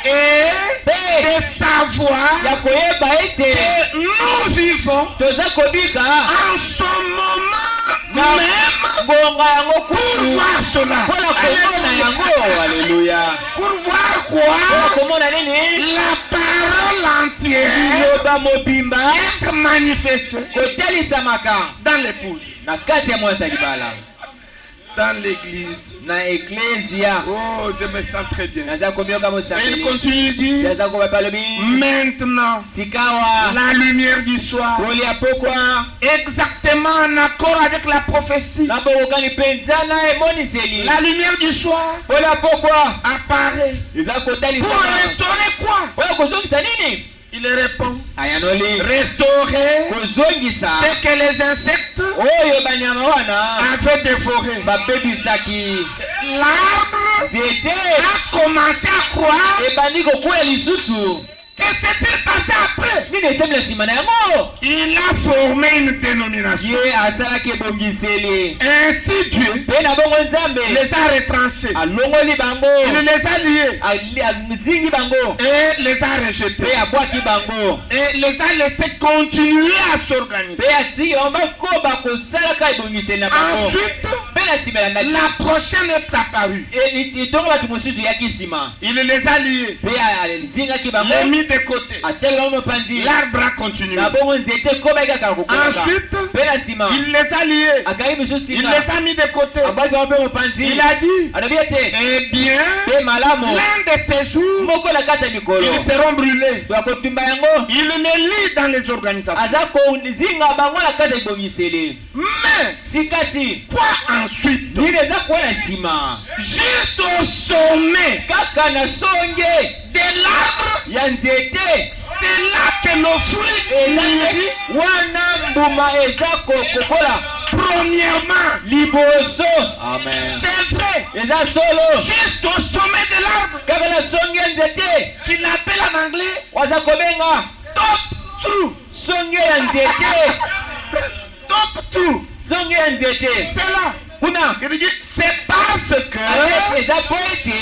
Et mpe de savoir ya koyeba ete que nous vivons toza kobika en ce moment na même ngonga yango pour kutu voir cela. mpona komona yango. aleluya. Pour voir quoi? mpona komona nini La parole entière liloba mobimba être manifestée kotelisamaka dans l'épouse, na kati ya mwasi ya libala dans l'église. na eklezia. Oh, je me sens très bien. naza komioka Et il mosambeli continue de dire, naza kobapa lobi maintenant, sikawa la lumière du soir, pole ya pokwa exactement en accord avec la prophétie, na bokokani mpenza na emoniseli. la lumière du soir pole ya pokwa apparaît eza pour kotalisama restaurer quoi? mpona kozongisa nini. Il répond, ayanoli restaurer kozongisa ce que les insectes oyo banyama wana avaient dévoré. babebisaki L'arbre nzete a commencé à croire. ebandi kokwela lisusu. Que s'est-il passé après? nini esemela nsima na yango? Il a formé une dénomination. ye asalaki ebongiseli. Ainsi Dieu mpe na bongo nzambe les a retranchés. alongoli bango, Il les a liés azingi bango et les a rejetés. mpe abwaki bango Et les a laissés continuer à s'organiser. mpe atiki bango bakoba kosalaka ebongiseli na bango. Ensuite, mpe na nsima ya la prochaine est apparue. itongo bato mosusu eyaki nsima Il les a liés, mpe azingaki bango les mis de côté. atiaki bango mopanzi. L'arbre a continué. na bongo nzete ekoba ekaka kokolaka. Ensuite, mpe na nsima il les a liés, akangi misu il singa les a mis de côté. abwaki bango mpe mopanzi. Il a dit, alobi ete eh bien, mpe malamu l'un de ces jours, moko na kati ya mikolo ils seront brûlés. twakotumba yango. Il les lit dans les organisations. aza kozinga bango na kati ya ebongiseli. Mais, sikasi quoi ensuite? nini eza kuwa na nsima? Juste au sommet kaka na songe de l'arbre, ya nzete c'est là que le fruit ezaki mûrit. wana mbuma eza kokola Premièrement, liboso. amen. c'est vrai, eza solo juste au sommet de l'arbre, kaka na songe ya nzete qu'il appelle en anglais waza kobenga top true. songe ya nzete. Top true. songe ya nzete C'est là. kuna Il dit, c'est parce que eza po ete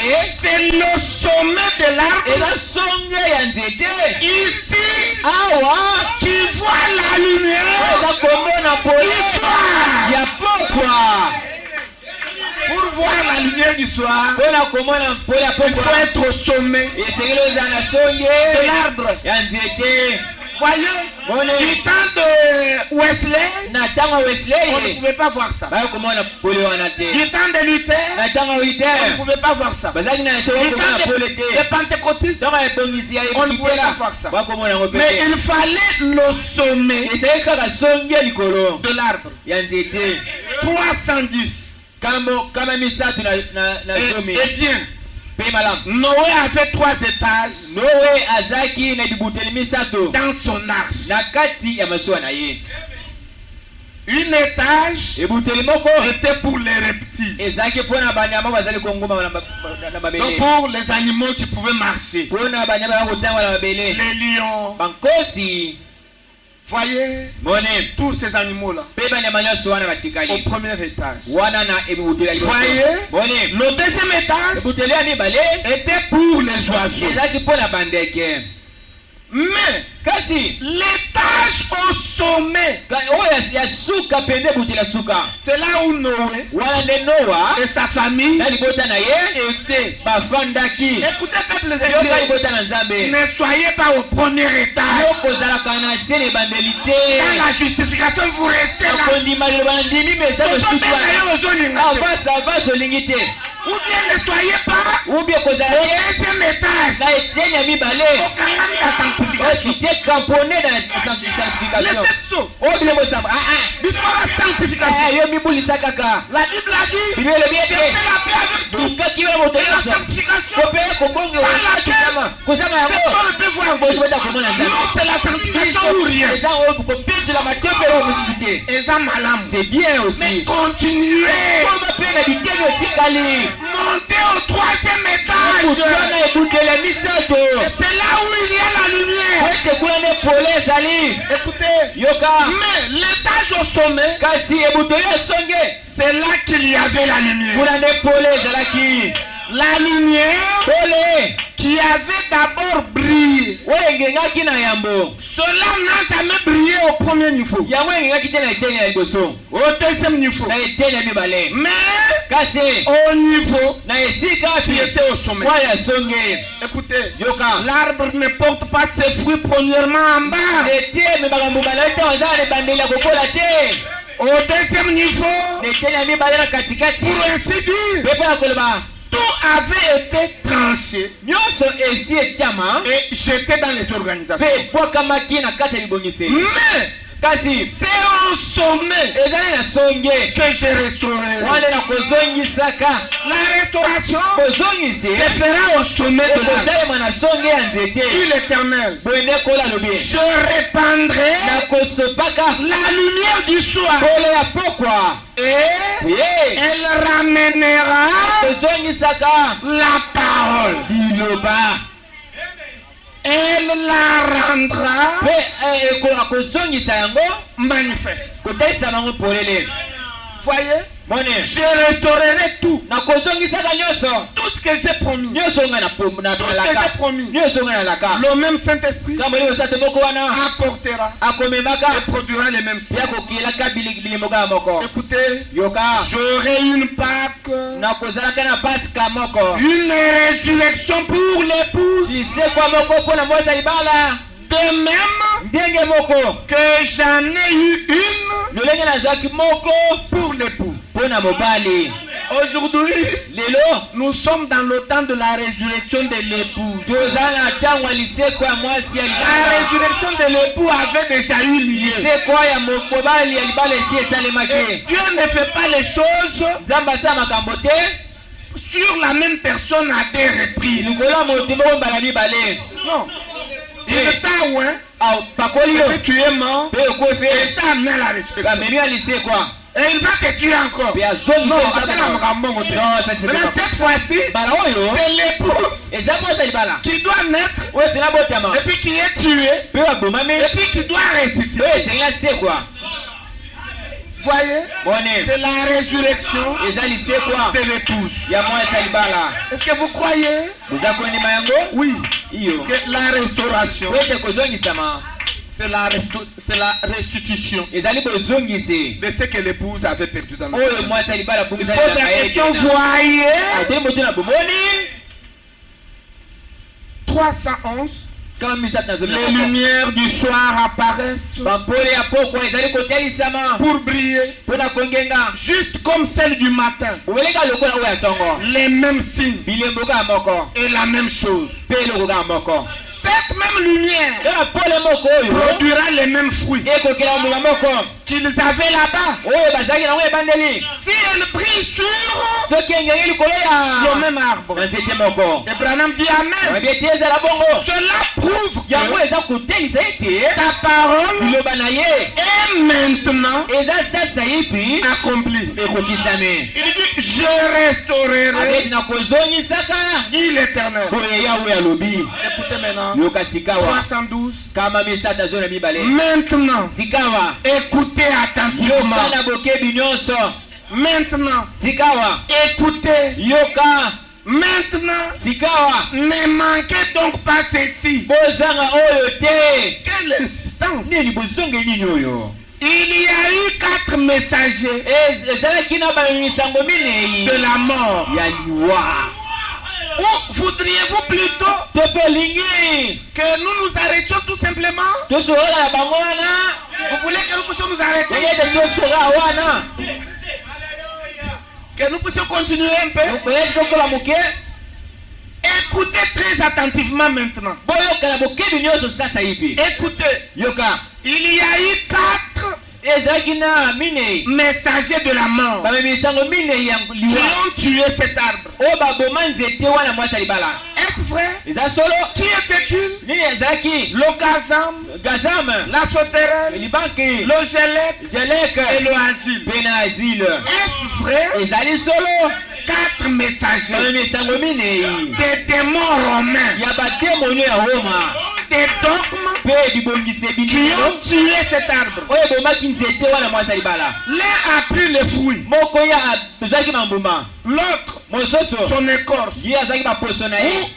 c'est le sommet de l'arbre eza songe ya nzete ici awa qui voit la lumière eza komona pole du soir. ya pokwa. Pour voir la lumière du soir, mpona komona pole ya il faut pokwa être au sommet esengeli oza na songe de l'arbre. ya nzete. Voyez, Mone du temps de Wesley, na ntango ya on ne Wesley pouvait pas voir ça. bayo komona pole wana te. Du temps de Luther, na ntango ya on ne Luther pouvait pas voir ça. bazalaki na esoko Du komona temps pole des te. pentecôtistes, ntango ya ebongisi ya on ne pouvait pas ekipela voir ça. bakomona yango Mais pete. il fallait le sommet esengeli kaka songe ya likolo de l'arbre. ya nzete 310. kama misatu na zomi. Eh bien, mpe malamu Noé avait 3 étages noe azalaki na bibuteli misato dans son arche. na kati ya masuwa na ye. Une étage ebuteli moko était pour les reptiles. ezalaki mpona banyama bazali konguma na Donc mabele, pour les animaux qui pouvaient marcher. mpona banyama ya kotanga na mabele, Les lions. bankosi. Voyez mone tous ces animaux-là mpe banyama nyonso wana au batikali premier étage. wana na ebuteli ya liboso. Voyez, mone le deuxième étage ebuteli ya mibale était pour les oiseaux. ezalaki mpona bandeke. Mais kasi l'étage au sommet, oyo ya suka mpenza ebuteli ya suka c'est là où Noé wana nde noa et sa famille na libota na ye étaient. bafandaki. Écoutez, peuple de yoka Dieu, libota na nzambe ne soyez pas au premier étage. yokozalaka na se na ebandeli Dans te. la justification, vous restez là. okondima liloba na ndimi mesa avance olingi te. Ou bien ne soyez pas ubi ekozala au te deuxième étage. na eteni ya mibale Au Kangami de la sanctification. otite kampone na Les sanctification. 7 sceaux. oyo biloko osamba Bisous la sanctification. yo mibulisa kaka. La Bible a dit, bible elobi cherchez ete la paix avec tous. tukaki na moto Et la nyonso sanctification, kopeye kobonge kozanga yango personne ne peut voir Dieu. bota komona Non, nzambe. c'est la sanctification ou rien. eza oyo kopetela matope oyo mosusu te. Et ça, madame. c'est bien Mais aussi continuez. koma mpe na biteni otikali Montez au troisième étage. kutwana ebutela misato Et c'est là où il y a la lumière. ete kuna nde pole ezali. Écoutez, yoka mais l'étage au sommet, kasi ebuteli ya songe c'est là qu'il y avait la lumière. kuna nde pole ezalaki. La lumière pole qui avait d'abord brillé. oyo engengaki na yambo Cela n'a jamais brillé au premier niveau. yango engengaki te na eteni ya liboso Au deuxième niveau. na eteni ya mibale. Mais kasi au niveau na esika qui était au sommet. mwa ya songe Écoutez, yoka l'arbre ne porte pas ses fruits premièrement en bas. ete ememaka mbuma te ozala na ebandeli ya kokola te. Au deuxième niveau, na eteni ya mibale na katikati pour ainsi dire, mpe mpo na koloba tout avait été tranché nyonso esi etiama et jeté dans les organisations. mpe ebwakamaki na kati ya libongiseli. Mais kasi c'est au sommet que je restaurerai. La restauration se fera au sommet de l'arbre. Dit l'Éternel. Je répandrai la lumière du soir. Et elle ramènera la parole. Elle la rendra manifeste. Voyez? Je restaurerai tout. Tout ce que j'ai promis. Le même Saint-Esprit apportera et produira les mêmes signes. Écoutez, j'aurai une Pâque, une résurrection pour l'épouse. De même que j'en ai eu une pour l'époux. Aujourd'hui, nous sommes dans le temps de la résurrection de l'épouse. La résurrection de l'époux avait déjà eu lieu. Et Dieu ne fait pas les choses sur la même personne à des reprises. Non. Il t'a oué, et puis tu es mort, et il t'a amené à la résurrection. Et il va te tuer encore. Non, mais cette fois-ci, c'est l'épouse qui doit naître, et puis qui est tuée, et puis qui doit ressusciter. Voyez, c'est la résurrection de l'épouse. Est-ce que vous croyez? Oui. Que la restauration, c'est la restitution de ce que l'épouse avait perdu dans le monde. Pose la question, voyez 311. Les lumières du soir apparaissent pour briller, juste comme celles du matin. Les mêmes signes et la même chose. Cette même lumière produira les mêmes fruits qu'ils avaient là-bas. Si elle brille sur le même arbre. Et Branham dit Amen. Cela prouve que sa parole est maintenant accomplie. Il dit je restaurerai, dit l'Éternel. Écoutez maintenant 312. Maintenant écoutez attentivement. Maintenant écoutez. Maintenant ne manquez donc pas ceci. Quelle insistance. Il y a eu 4 messagers de la mort. Ou voudriez-vous plutôt que nous nous arrêtions tout simplement? Vous voulez que nous puissions nous arrêter? Que nous puissions continuer un peu? Écoutez très attentivement maintenant. Écoutez. Il y a eu 4 messagers de la mort qui ont tué cet arbre. Est-ce vrai? Qui était-il? Le gazam, la sauterelle, le gelec et le asile. Est-ce vrai? 4 messagers des démons romains, des dogmes qui ont tué cet arbre. L'un a pris le fruit, l'autre son écorce, ou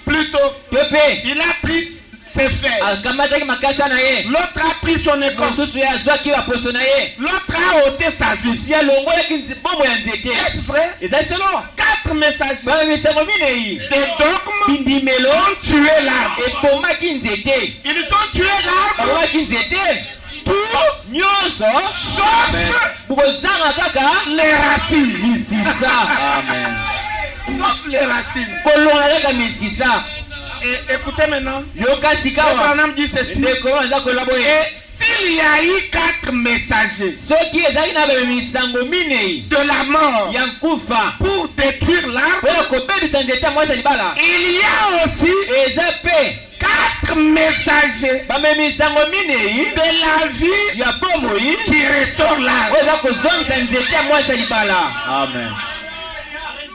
plutôt il a pris ses feuilles. L'autre a pris son écorce, l'autre a ôté sa vie. Est-ce vrai? 4 messagers des dogmes ont tué l'arbre. Ils ont tué l'arbre sauf les racines. Sauf les racines. Et écoutez maintenant, Abraham dit ceci. Et si s'il y a eu 4 messagers soki ezali na bamisango minei de la mort ya nkufa pour détruire l'arbre, mpona kobebisa nzete ya mwasi ya libala, il y a aussi eza mpe 4 messagers bamemisango minei de la vie ya bomoi qui restaure l'arbre. oyo eza kozongisa nzete ya mwasi ya libala. Amen.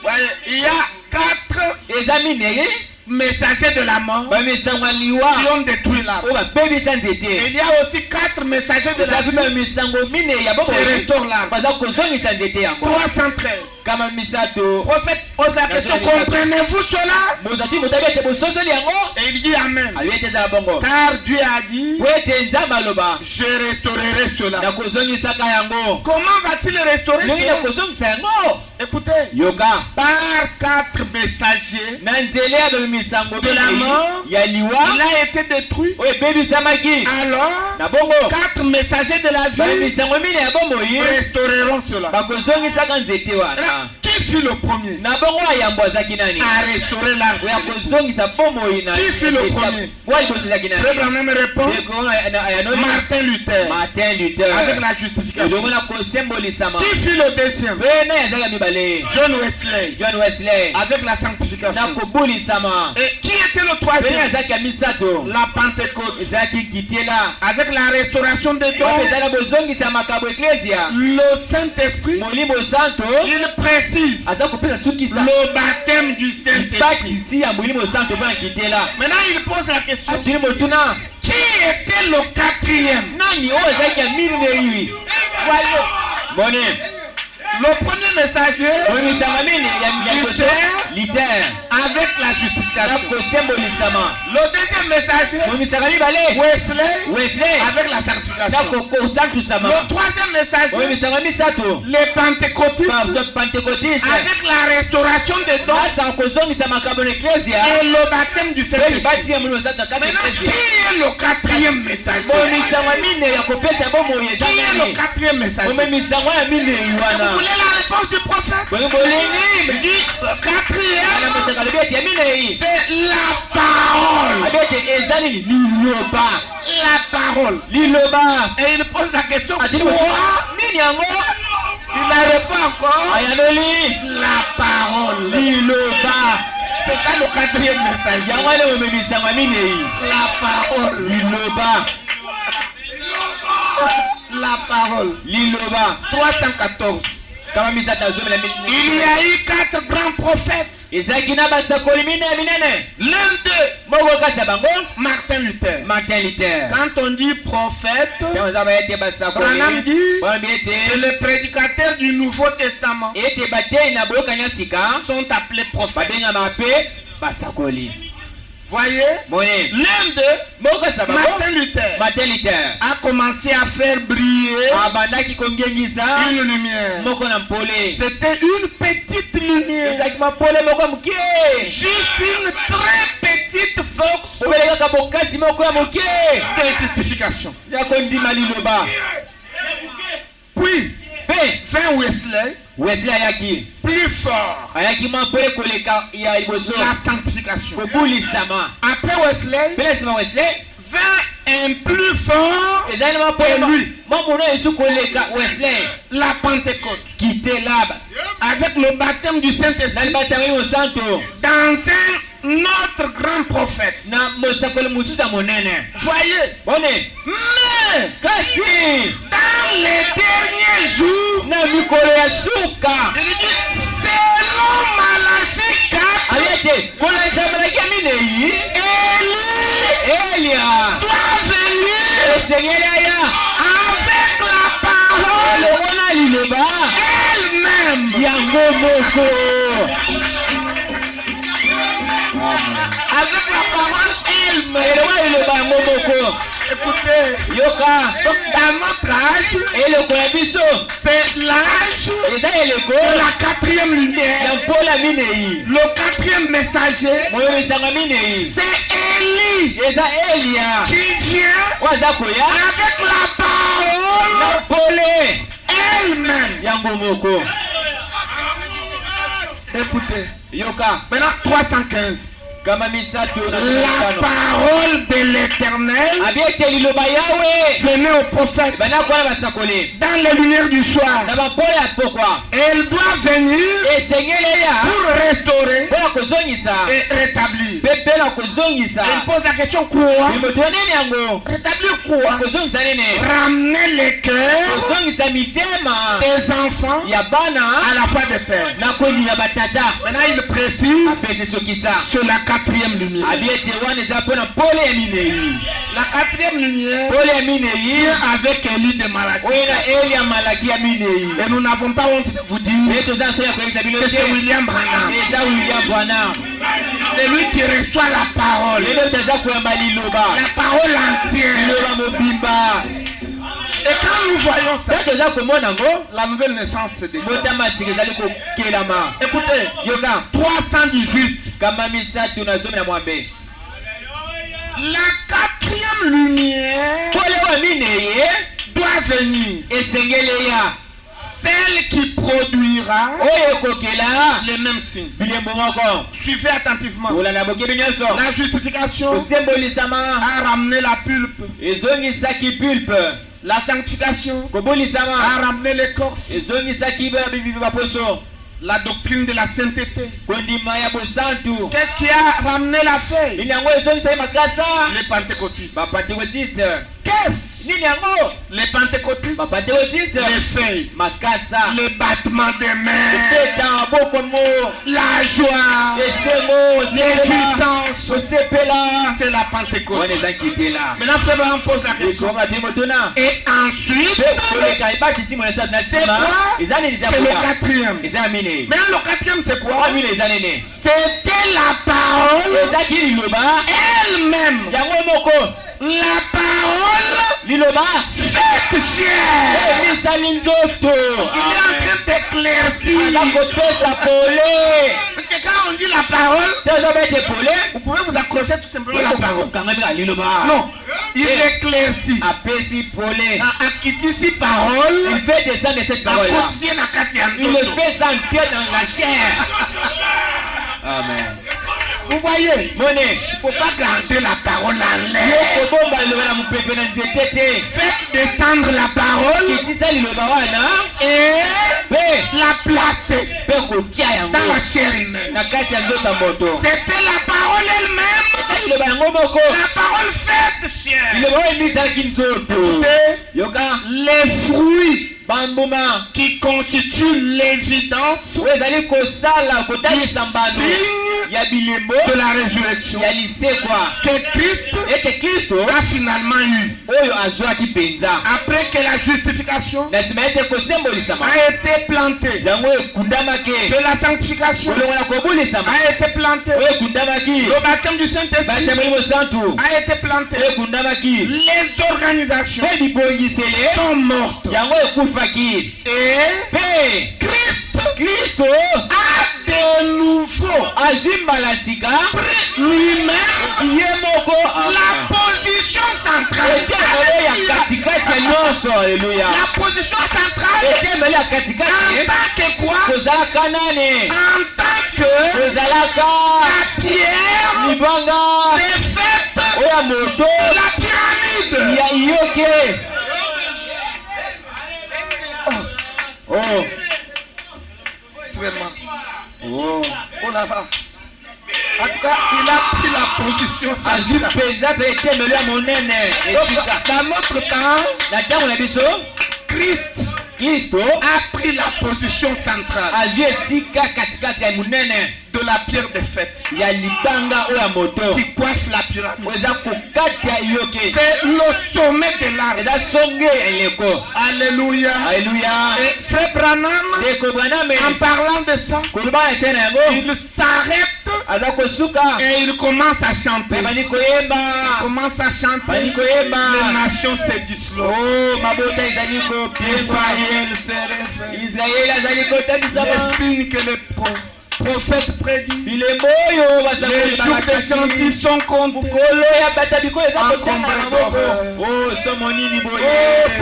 Ouais, il y a 4 eza minei messagers de la mort bamisango ya liwa qui ont détruit l'arbre. oyo babebisa Et nzete. il y a aussi 4 messagers de la eza mpe vie bamisango minei ya qui bomoi restaure l'arbre. baza kozongisa nzete yango. 313. kama misato Prophète pose la question, comprenez-vous cela? mozati motabi ete bososoli yango Et il dit Amen. alobi ete ezala bongo Car Dieu a dit, po ete nzambe aloba je restaurerai cela. nakozongisaka yango. Comment va-t-il restaurer ndenge cela? nakozongisa yango? Écoutez, yoka par 4 messagers, na nzela ya bamisango De la mort, ya liwa il a été détruit. oyo ebebisamaki Alors, na bongo 4 messagers de la vie bamisango mine ya bomoi restaureront cela. bakozongisaka nzete wana. Alors, qui fut le premier na bongo ayambo azaki nani à restaurer l'arbre? oyo akozongisa bomoi na Qui fut le premier? wa liboso ezaki Frère nani? Branham répond, ayanoli Martin Luther, Martin Luther avec la justification. ozomona kosembolisama. Qui fut le deuxième? pe na yazaki ya mibale John Wesley, John Wesley avec la na sanctification. kobulisama. Et qui était le pe troisième? yazaki ya misato La Pentecôte, ezalaki kitela avec la restauration des oyo dons. ezala bozongisa makambo eklesia. Le Saint-Esprit, molimo santo il précise aza kopesa sukisa le baptême du Saint-Esprit. batisi ya molimo santo mpona kitela. Maintenant, il pose la question, atuni motuna qui était le quatrième? nani oyo ezalaki ya minei Voyez, moni le premier messager momisanga mine ya liboso liter avec la na justification. kosembolisama. Le deuxième messager, momisanga mibale Wesley, Wesley avec la na sanctification. kosantusama. Le troisième messager, momisanga misato les pentecôtistes, pentecotiste avec la restauration des dons asa kozongisa makambo na eklesia et le baptême du pe Saint-Esprit. libati ya molimo santo na kati ya Maintenant, qui eklesia. est le quatrième messager? momisanga mine ya kopesa bomoi eza Qui est le nani? quatrième messager? momisanga ya minei Vous wana voulez la réponse du prophète? bolingi Il dit, le quatrième, anamosaka lobi ete ya minei c'est la parole. abi ete eza nini? liloba. La parole. liloba Et il pose la question, atini pourquoi? nini yango? Il ne répond encore. ayanoli La parole. liloba C'est ça le quatrième message. yango ale momemisanga ya minei La parole. liloba La parole. liloba 314. kama misato na zomi na Il y a eu 4 grands prophètes. ezalaki na basakoli mine ya minene. L'un d'eux, moko kasi ya bango Martin Luther. Martin Luther. Quand on dit prophète, Tango eza bayete basakoli Branham dit, balobi c'est ete les prédicateurs du Nouveau Testament ete batei na boyokani ya sika sont appelés prophètes. babengama mpe basakoli. Voyez, moni l'un d'eux, moko kasi ya bango Martin Luther, Martin Luther a commencé à faire briller abandaki kongengisa une lumière. moko na mpole. C'était une petite lumière, ezalaki mapole moko ya moke juste une très petite force obele kaka bokasi moko ya moke de justification. ya kondima liloba. Puis, mpe vint Wesley, Wesley ayaki plus fort, ayaki mapole koleka ya liboso la sanctification. kobulisama. Après Wesley, mpe na nsima Wesley vint un plus fort, ezali na mapole mamono esu koleka Wesley la Pentecôte, kitelaba avec le baptême du na Saint-Esprit, libati ya molimo santo dans un autre grand prophète. na mosakoli mosusu ya monene. Voyez, bone mais kasi dans les derniers jours, na mikolo ya suka il dit, selon Malachie 4, ali ete kolanzamalaki ya minei Élie elia doit venir esengeli aya avec la parole elongo na liloba elle-même. yango moko. Avec la parole elle-même. elongo na liloba yango moko. Écoutez, yoka dans notre âge, eleko ya biso c'est l'âge eza eleko de la quatrième ya lumière. mpola minei. Le quatrième messager, moyomisanga minei c'est Élie eza elia qui vient oyo aza koya avec la parole na pole elle-même. yango moko. Écoutez, yoka maintenant 315. kama misato na La parole de l'Éternel l'Éternel abiete liloba yawe venait au prophète bana kwa basakole dans les lumières du soir. na bapola pokwa Et elle doit venir esengele ya pour restaurer pona kozongisa et rétablir. pepe na kozongisa Elle pose la question quoi? moto nene yango Rétablir quoi? kozongisa nene Ramener les cœurs kozongisa mitema des enfants ya bana à la foi des pères. na kondima batata Maintenant il précise apese sokisa sur la quatrième lumière. abiete wana eza mpona pole ya minei La quatrième lumière pole ya minei vient avec Élie de Malachie. oyo na eli ya malaki ya minei Et nous n'avons pas honte de vous dire e toza nso ya koyebisa bino que te c'est William Branham. eza william branham C'est lui qui reçoit la parole. lelo toza koyamba liloba La parole entière. liloba mobimba Et quand nous voyons ça, ta toza komona ngo la nouvelle naissance se déclare. motama sika ezali kokelama Écoutez, yoka 318. kamba misatu na zomi na mwambe La quatrième lumière pole oyo minei doit venir. esengeli ya Celle qui produira oyo ekokela les mêmes signes. bilembo moko Suivez attentivement. olanda bokebi nyonso La justification kosembolisama a ramené la pulpe. ezongisaki pulpe La sanctification kobolisama a ramené l'écorce. ezongisaki bibi baposo La doctrine de la sainteté. kondima ya bosantu Qu'est-ce qui a ramené la feuille? nini yango ezongisaki makasa Les pentecôtistes. bapentekotiste Qu'est-ce? nini yango Les pentecôtistes. bapentekotiste Les feuilles. makasa Les battements des mains. koteta maboko mo La joie. esengo Les puissances. kosepela C'est la Pentecôte. wana eza nkitela Maintenant, Frère Branham pose la question. ekonga te motuna Et ensuite, koleka ebakisi mo na c'est nsima quoi? eza nini eza C'est le koya quatrième. eza ya mine Maintenant, le quatrième, c'est quoi? oya mine eza nene C'était la parole ezaki liloba elle-même. yango moko La parole liloba faite chair. emisali nzoto Il est en train d'éclaircir. aza kopesa pole Parce que quand on dit la parole, te ozobete pole vous pouvez vous accrocher tout simplement à la parole. okanga bika liloba Non, il éclaircit. apesi pole Akitisi parole. il fait descendre cette parole là Akotie na kati ya il le nzoto. fait sentir dans la chair amen Vous voyez, mone il ne faut pas garder la parole en l'air. kobomba liloba na mopepe na nzete te Faites descendre la parole kitisa liloba wana et mpe la placer mpe kotia yango dans la chair humaine. na kati ya nzoto ya moto C'était la parole elle-même. liloba yango moko La parole faite chair. liloba oyo emisalaki nzoto Et yoka les fruits bambuma qui constituent l'évidence oyo ezali kosala kotalisa mbano signe ya bilembo de la résurrection ya lisekwa que Christ ete kristo a finalement eu. oyo azwaki mpenza Après que la justification na nsima ete kosembolisama a été plantée, yango ekundamaki que la sanctification kolongo na kobulisama a été plantée, oyo ekundamaki le baptême du Saint-Esprit batemeli mosantu a été planté, oyo ekundamaki les organisations mpe bibongisele sont mortes yango ekufaki et mpe kristo a de nouveau azwi mbala sika lui-même ye moko la position centrale. etemelo ya katikati ya nyonso aleluya La position centrale etemelo ya en katikati tant que quoi? kozalaka nani En tant que kozalaka la pierre libanga des fêtes oyo ya moto de la pyramide. ya iyoke oh Vraiment. oh Oh là là. En tout cas, il a pris la position azwi centrale. mpenza mpe etemelo ya monene esika Donc, dans notre temps, na ntango na biso Christ kristo a pris la position centrale azwi esika katikati ya monene de la pierre des fêtes ya libanga oyo ya moto qui coiffe la pyramide. oyo eza kokati ya iyoke C'est le sommet de l'arbre. eza songe ya eleko Alléluia. aleluya Et Frère Branham, ndeko braname en parlant de ça, koloba na ntina na yango il s'arrête aza kosuka et il commence à chanter. mpe bani koyemba Il commence à chanter. bani koyemba Les nations se disloquent. o mabota ezali kopemba Israël se réveille. israeli azali kotanisama Les signes que les prophètes prédisent. bilembo oyo Les jours de chantier sont comptés. mokolo ya bata bikolo eza kotanga na maboko Oh, o somo nini c'est boye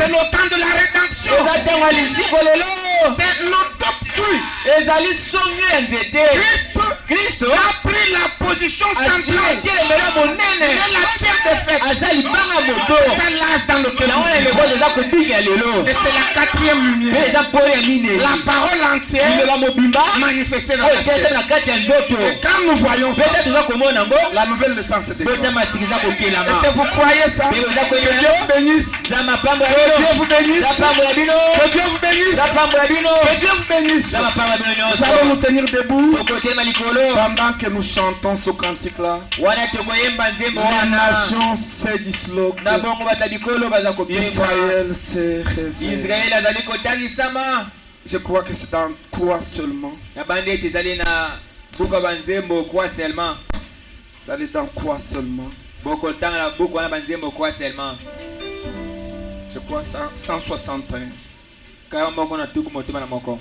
le temps de la rédemption. eza ntango ya liziko lelo C'est l'autopsie. ezali songe ya nzete kristo a pris la position azwi centrale. etelemelo monene C'est la pierre de fête. aza libanga moto C'est l'âge dans lequel yango na nous eloko eza kobika lelo et c'est la 4e mpe lumière. eza mpole ya minei La parole entière liloba mobimba manifestée dans oyo la ekesema chair. na kati ya nzoto Et quand nous voyons ça, mpe toza komona yango La nouvelle naissance est bota déclarée. masiki eza kokelama est-ce que vous croyez ça? mpe oza Que Dieu koyeba vous bénisse. za mapambo ya Que Dieu bino vous bénisse. za pambo ya bino Que Dieu vous bénisse. za pambo ya bino Que Dieu vous bénisse. za mapambo ya bino Nous allons nous nyonso tenir debout tokotelema likolo pendant que nous chantons ce cantique-là. wana tokoyemba nzembo Les wana nations se disloquent. na bongo bato ya bikolo baza kopema Israël se réveille. israeli azali kotangisama Je crois que c'est dans quoi seulement? na bandi ete ezali na buku ya banzembo kwa seulement Vous allez dans quoi seulement? bokotanga na buku wana banzembo kwa seulement Je crois ça 161. kaya moko na tuku motema na moko